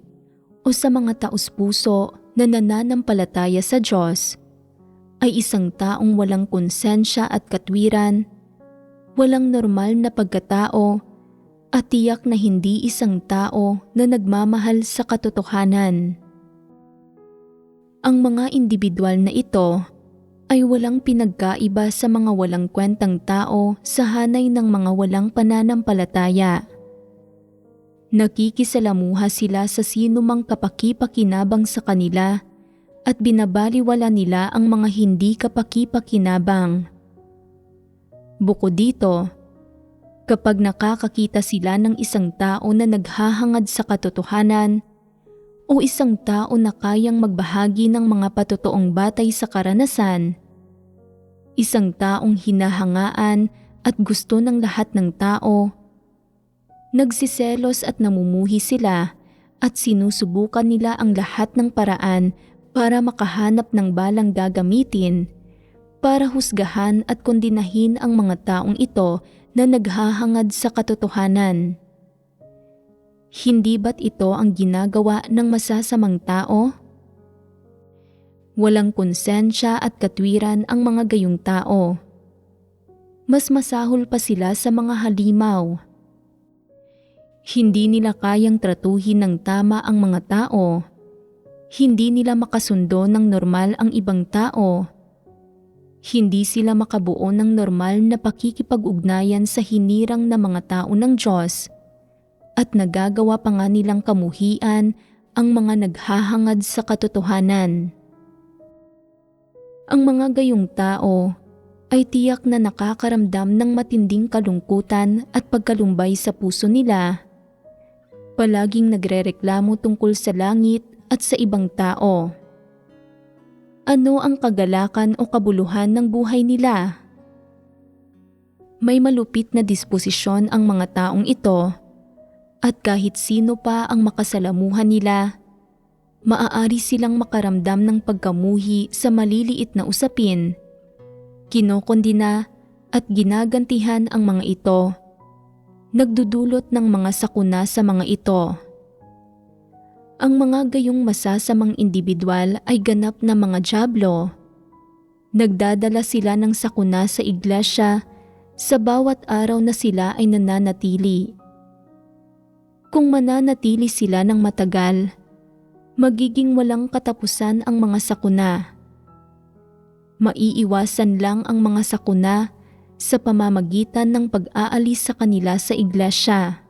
o sa mga taos-puso na nananampalataya sa Diyos ay isang taong walang konsensya at katwiran, walang normal na pagkatao at tiyak na hindi isang tao na nagmamahal sa katotohanan. Ang mga individual na ito ay walang pinagkaiba sa mga walang kwentang tao sa hanay ng mga walang pananampalataya. Nakikisalamuha sila sa sinumang kapaki-pakinabang sa kanila at binabaliwala nila ang mga hindi kapaki-pakinabang. Bukod dito, kapag nakakakita sila ng isang tao na naghahangad sa katotohanan o isang tao na kayang magbahagi ng mga patotoong batay sa karanasan, isang taong hinahangaan at gusto ng lahat ng tao, nagsiselos at namumuhi sila at sinusubukan nila ang lahat ng paraan para makahanap ng balang gagamitin para husgahan at kondinahin ang mga taong ito na naghahangad sa katotohanan. Hindi ba't ito ang ginagawa ng masasamang tao? Walang konsensya at katwiran ang mga gayong tao. Mas masahol pa sila sa mga halimaw. Hindi nila kayang tratuhin ng tama ang mga tao. Hindi nila makasundo ng normal ang ibang tao. Hindi sila makabuo ng normal na pakikipag-ugnayan sa hinirang na mga tao ng Diyos at nagagawa pa nga nilang kamuhian ang mga naghahangad sa katotohanan. Ang mga gayong tao ay tiyak na nakakaramdam ng matinding kalungkutan at pagkalumbay sa puso nila. Palaging nagrereklamo tungkol sa langit at sa ibang tao. Ano ang kagalakan o kabuluhan ng buhay nila? May malupit na disposisyon ang mga taong ito at kahit sino pa ang makasalamuhan nila, maaari silang makaramdam ng pagkamuhi sa maliliit na usapin. Kinokondina at ginagantihan ang mga ito, nagdudulot ng mga sakuna sa mga ito. Ang mga gayong masasamang individual ay ganap na mga dyablo. Nagdadala sila ng sakuna sa iglesia sa bawat araw na sila ay nananatili. Kung mananatili sila ng matagal, magiging walang katapusan ang mga sakuna. Maiiwasan lang ang mga sakuna sa pamamagitan ng pag-aalis sa kanila sa iglesia.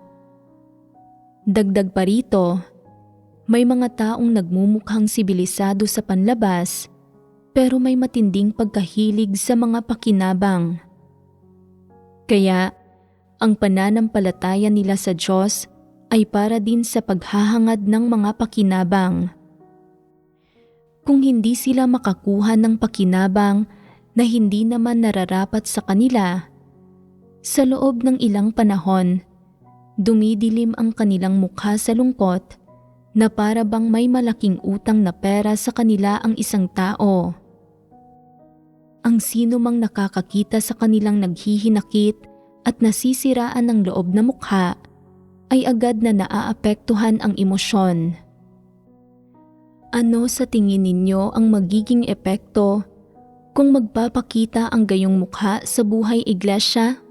Dagdag pa rito, may mga taong nagmumukhang sibilisado sa panlabas pero may matinding pagkahilig sa mga pakinabang. Kaya, ang pananampalataya nila sa Diyos ay para din sa paghahangad ng mga pakinabang. Kung hindi sila makakuha ng pakinabang na hindi naman nararapat sa kanila, sa loob ng ilang panahon, dumidilim ang kanilang mukha sa lungkot na para bang may malaking utang na pera sa kanila ang isang tao. Ang sino mang nakakakita sa kanilang naghihinakit at nasisiraan ng loob na mukha ay agad na naaapektuhan ang emosyon. Ano sa tingin ninyo ang magiging epekto kung magpapakita ang gayong mukha sa buhay iglesia?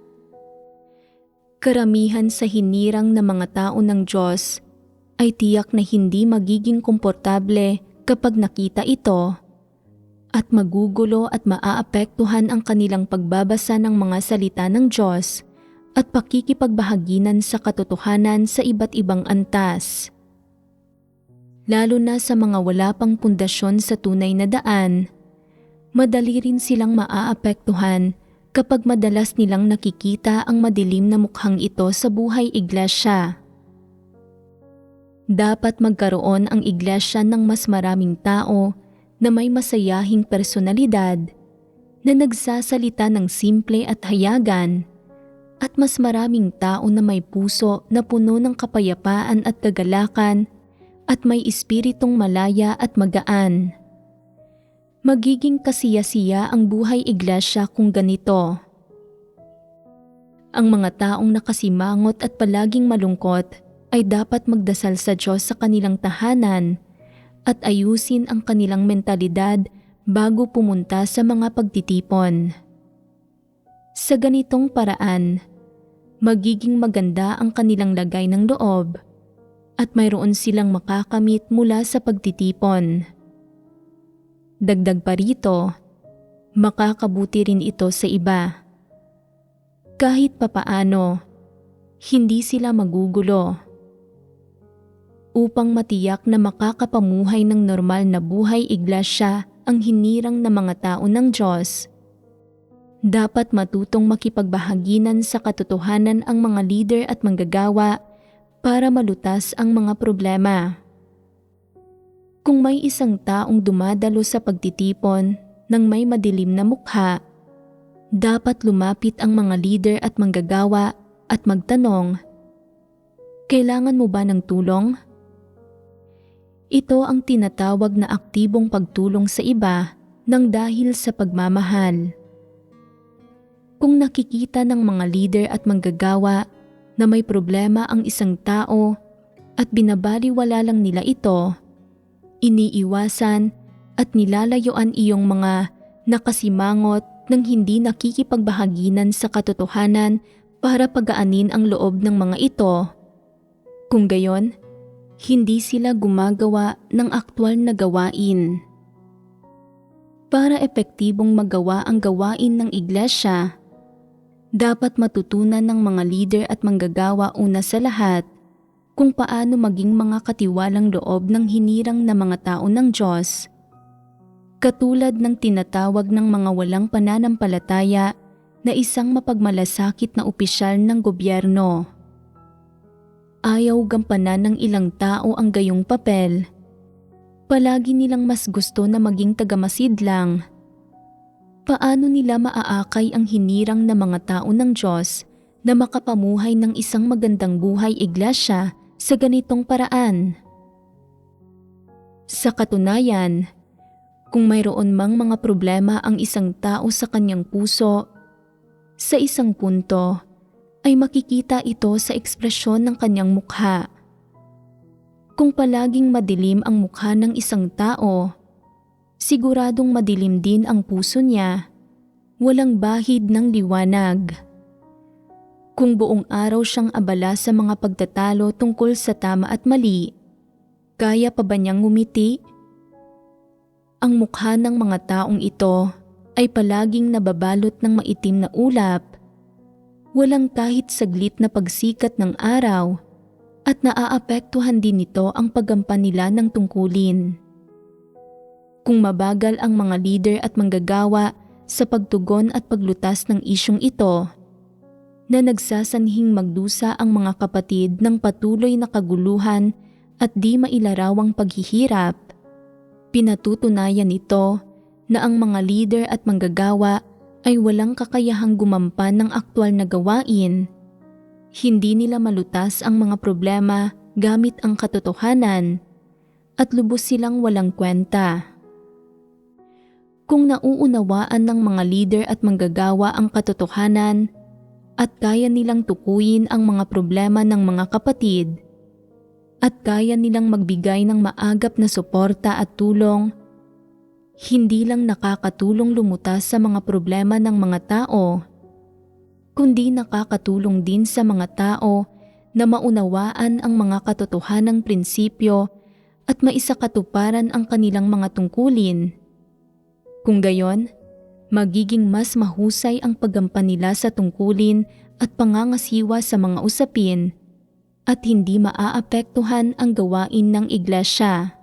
Karamihan sa hinirang na mga tao ng Diyos ay tiyak na hindi magiging komportable kapag nakita ito at magugulo at maaapektuhan ang kanilang pagbabasa ng mga salita ng Diyos at pakikipagbahaginan sa katotohanan sa iba't ibang antas. lalo na sa mga wala pang pundasyon sa tunay na daan. Madali rin silang maaapektuhan kapag madalas nilang nakikita ang madilim na mukhang ito sa buhay iglesia. Dapat magkaroon ang iglesia ng mas maraming tao na may masayahing personalidad, na nagsasalita ng simple at hayagan, at mas maraming tao na may puso na puno ng kapayapaan at kagalakan at may espiritong malaya at magaan. Magiging kasiyasiya ang buhay iglesia kung ganito. Ang mga taong nakasimangot at palaging malungkot ay dapat magdasal sa Diyos sa kanilang tahanan at ayusin ang kanilang mentalidad bago pumunta sa mga pagtitipon. Sa ganitong paraan, magiging maganda ang kanilang lagay ng loob at mayroon silang makakamit mula sa pagtitipon. Dagdag pa rito, makakabuti rin ito sa iba. Kahit papaano, hindi sila magugulo. Upang matiyak na makakapamuhay ng normal na buhay iglesia ang hinirang na mga tao ng Diyos, dapat matutong makipagbahaginan sa katotohanan ang mga leader at manggagawa para malutas ang mga problema. Kung may isang taong dumadalo sa pagtitipon ng may madilim na mukha, dapat lumapit ang mga leader at manggagawa at magtanong, "Kailangan mo ba ng tulong?" Ito ang tinatawag na aktibong pagtulong sa iba nang dahil sa pagmamahal. Kung nakikita ng mga leader at manggagawa na may problema ang isang tao at binabaliwala lang nila ito, iniiwasan at nilalayuan iyong mga nakasimangot ng hindi nakikipagbahaginan sa katotohanan para pagaanin ang loob ng mga ito. Kung gayon, hindi sila gumagawa ng aktwal na gawain. Para epektibong magawa ang gawain ng iglesia, dapat matutunan ng mga leader at manggagawa una sa lahat kung paano maging mga katiwalang loob ng hinirang na mga tao ng Diyos, katulad ng tinatawag ng mga walang pananampalataya na isang mapagmalasakit na opisyal ng gobyerno. Ayaw gampanan ng ilang tao ang gayong papel. Palagi nilang mas gusto na maging tagamasidlang. Paano nila maaakay ang hinirang na mga tao ng Diyos na makapamuhay ng isang magandang buhay iglesia sa ganitong paraan? Sa katunayan, kung mayroon mang mga problema ang isang tao sa kanyang puso, sa isang punto, ay makikita ito sa ekspresyon ng kanyang mukha. Kung palaging madilim ang mukha ng isang tao, siguradong madilim din ang puso niya, walang bahid ng liwanag. Kung buong araw siyang abala sa mga pagtatalo tungkol sa tama at mali, kaya pa ba niyang ngumiti? Ang mukha ng mga taong ito ay palaging nababalot ng maitim na ulap, walang kahit saglit na pagsikat ng araw at naaapektuhan din nito ang paggampan nila ng tungkulin. Kung mabagal ang mga leader at manggagawa sa pagtugon at paglutas ng isyong ito, na nagsasanhing magdusa ang mga kapatid ng patuloy na kaguluhan at di mailarawang paghihirap, pinatutunayan nito na ang mga leader at manggagawa ay walang kakayahang gumampan ng aktwal na gawain. Hindi nila malutas ang mga problema gamit ang katotohanan at lubos silang walang kwenta. Kung nauunawaan ng mga leader at manggagawa ang katotohanan at kaya nilang tukuyin ang mga problema ng mga kapatid at kaya nilang magbigay ng maagap na suporta at tulong, hindi lang nakakatulong lumutas sa mga problema ng mga tao, kundi nakakatulong din sa mga tao na maunawaan ang mga katotohanang prinsipyo at maisakatuparan ang kanilang mga tungkulin. Kung gayon, magiging mas mahusay ang paggampan nila sa tungkulin at pangangasiwa sa mga usapin at hindi maaapektuhan ang gawain ng iglesia.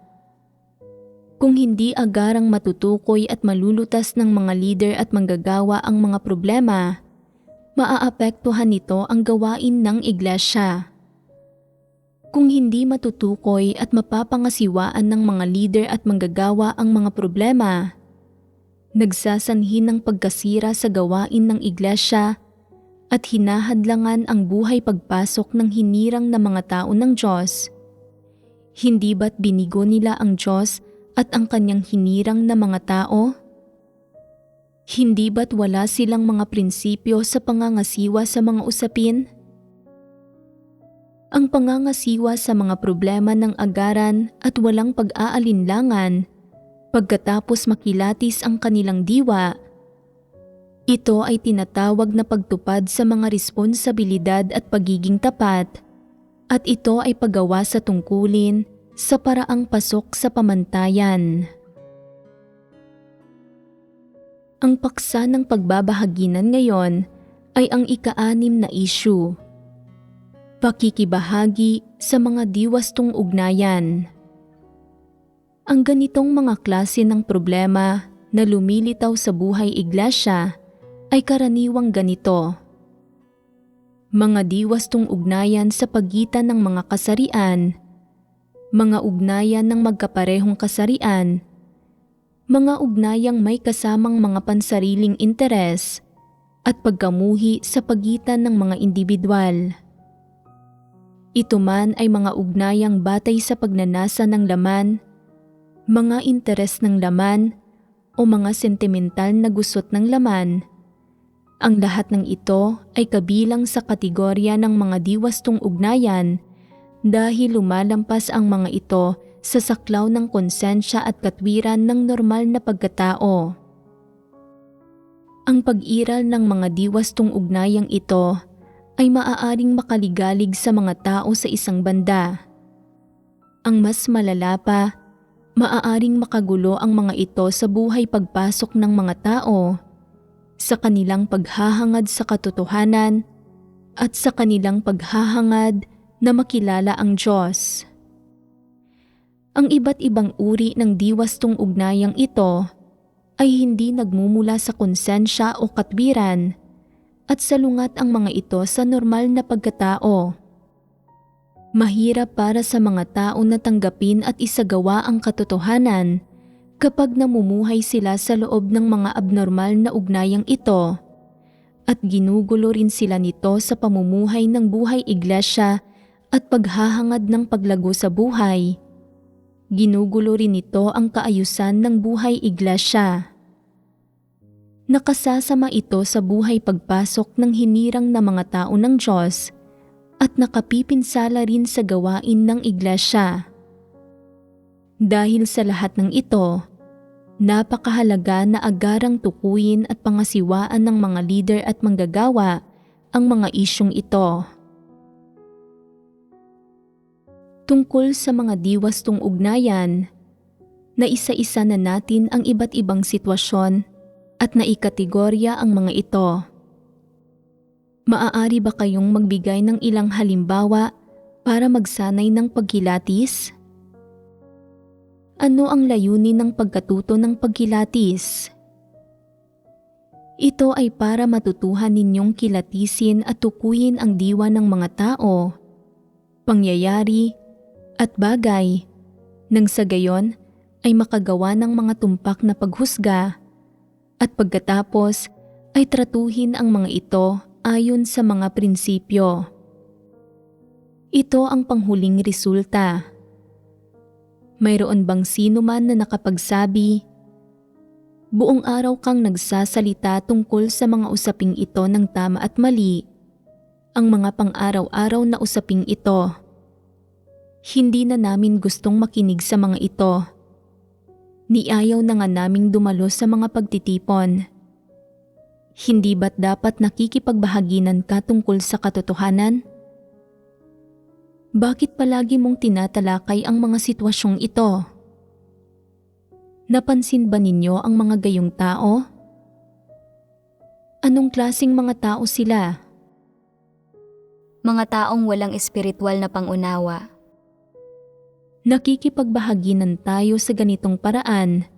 Kung hindi agarang matutukoy at malulutas ng mga leader at manggagawa ang mga problema, maaapektuhan nito ang gawain ng iglesia. Kung hindi matutukoy at mapapangasiwaan ng mga leader at manggagawa ang mga problema, nagsasanhi ng pagkasira sa gawain ng iglesia at hinahadlangan ang buhay pagpasok ng hinirang na mga tao ng Diyos. Hindi ba't binigo nila ang Diyos at ang kanyang hinirang na mga tao? Hindi ba't wala silang mga prinsipyo sa pangangasiwa sa mga usapin? Ang pangangasiwa sa mga problema ng agaran at walang pag-aalinlangan pagkatapos makilatis ang kanilang diwa, ito ay tinatawag na pagtupad sa mga responsibilidad at pagiging tapat, at ito ay paggawa sa tungkulin sa paraang pasok sa pamantayan. Ang paksa ng pagbabahaginan ngayon ay ang ika-6 na issue. Pakikibahagi sa mga diwastong ugnayan. Ang ganitong mga klase ng problema na lumilitaw sa buhay iglesia ay karaniwang ganito. Mga diwastong ugnayan sa pagitan ng mga kasarian, mga ugnayan ng magkaparehong kasarian, mga ugnayang may kasamang mga pansariling interes, at pagkamuhi sa pagitan ng mga individual. Ito man ay mga ugnayang batay sa pagnanasa ng laman, mga interes ng laman, o mga sentimental na gusot ng laman. Ang lahat ng ito ay kabilang sa kategorya ng mga diwastong ugnayan dahil lumalampas ang mga ito sa saklaw ng konsensya at katwiran ng normal na pagkatao. Ang pag-iral ng mga diwastong ugnayang ito ay maaaring makaligalig sa mga tao sa isang banda. Ang mas malala pa, maaaring makagulo ang mga ito sa buhay pagpasok ng mga tao, sa kanilang paghahangad sa katotohanan, at sa kanilang paghahangad na makilala ang Diyos. Ang iba't ibang uri ng diwastong ugnayang ito ay hindi nagmumula sa konsensya o katwiran at salungat ang mga ito sa normal na pagkatao. Mahirap para sa mga tao na tanggapin at isagawa ang katotohanan kapag namumuhay sila sa loob ng mga abnormal na ugnayang ito at ginugulo rin sila nito sa pamumuhay ng buhay iglesia at paghahangad ng paglago sa buhay. Ginugulo rin nito ang kaayusan ng buhay iglesia. Nakasasama ito sa buhay pagpasok ng hinirang na mga tao ng Diyos at nakapipinsala rin sa gawain ng iglesia. Dahil sa lahat ng ito, napakahalaga na agarang tukuyin at pangasiwaan ng mga leader at manggagawa ang mga isyong ito. Tungkol sa mga diwastong ugnayan, na isa-isa na natin ang iba't ibang sitwasyon at naikategorya ang mga ito. Maaari ba kayong magbigay ng ilang halimbawa para magsanay ng pagkilatis? Ano ang layunin ng pagkatuto ng pagkilatis? Ito ay para matutuhan ninyong kilatisin at tukuyin ang diwa ng mga tao, pangyayari, at bagay, nang sa gayon ay makagawa ng mga tumpak na paghusga, at pagkatapos ay tratuhin ang mga ito ayon sa mga prinsipyo. Ito ang panghuling resulta. Mayroon bang sino man na nakapagsabi, buong araw kang nagsasalita tungkol sa mga usaping ito ng tama at mali, ang mga pang-araw-araw na usaping ito. Hindi na namin gustong makinig sa mga ito. Niayaw na nga naming dumalo sa mga pagtitipon. Hindi ba't dapat nakikipagbahaginan ka tungkol sa katotohanan? Bakit palagi mong tinatalakay ang mga sitwasyong ito? Napansin ba ninyo ang mga gayong tao? Anong klaseng mga tao sila? Mga taong walang espiritual na pangunawa. Nakikipagbahaginan tayo sa ganitong paraan,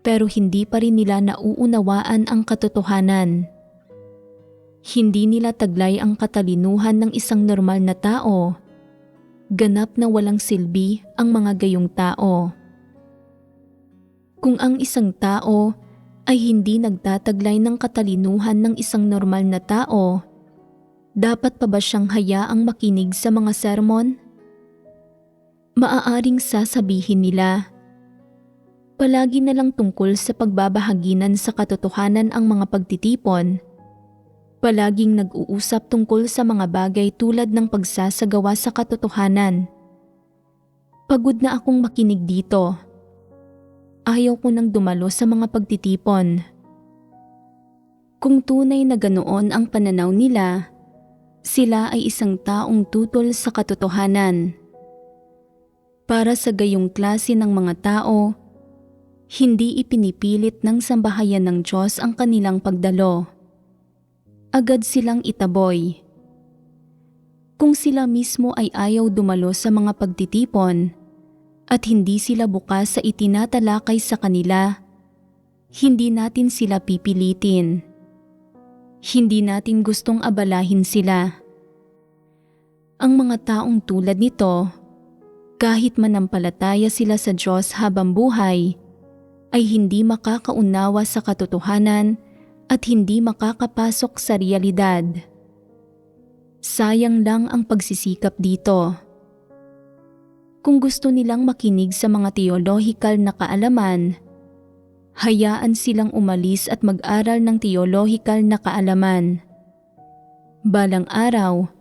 pero hindi pa rin nila nauunawaan ang katotohanan. Hindi nila taglay ang katalinuhan ng isang normal na tao. Ganap na walang silbi ang mga gayong tao. Kung ang isang tao ay hindi nagtataglay ng katalinuhan ng isang normal na tao, dapat pa ba siyang hayaang makinig sa mga sermon? Maaaring sasabihin nila, palagi na lang tungkol sa pagbabahaginan sa katotohanan ang mga pagtitipon. Palaging nag-uusap tungkol sa mga bagay tulad ng pagsasagawa sa katotohanan. Pagod na akong makinig dito. Ayaw ko nang dumalo sa mga pagtitipon. Kung tunay na ganoon ang pananaw nila, sila ay isang taong tutol sa katotohanan. Para sa gayong klase ng mga tao, hindi ipinipilit ng sambahayan ng Diyos ang kanilang pagdalo. Agad silang itaboy. Kung sila mismo ay ayaw dumalo sa mga pagtitipon at hindi sila bukas sa itinatalakay sa kanila, hindi natin sila pipilitin. Hindi natin gustong abalahin sila. Ang mga taong tulad nito, kahit manampalataya sila sa Diyos habang buhay, ay hindi makakaunawa sa katotohanan at hindi makakapasok sa realidad. Sayang lang ang pagsisikap dito. Kung gusto nilang makinig sa mga teolohikal na kaalaman, hayaan silang umalis at mag-aral ng teolohikal na kaalaman. Balang araw,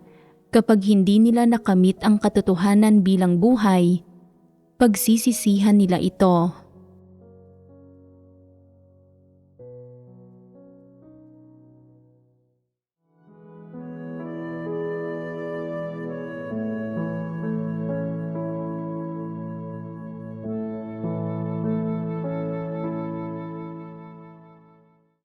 kapag hindi nila nakamit ang katotohanan bilang buhay, pagsisisihan nila ito.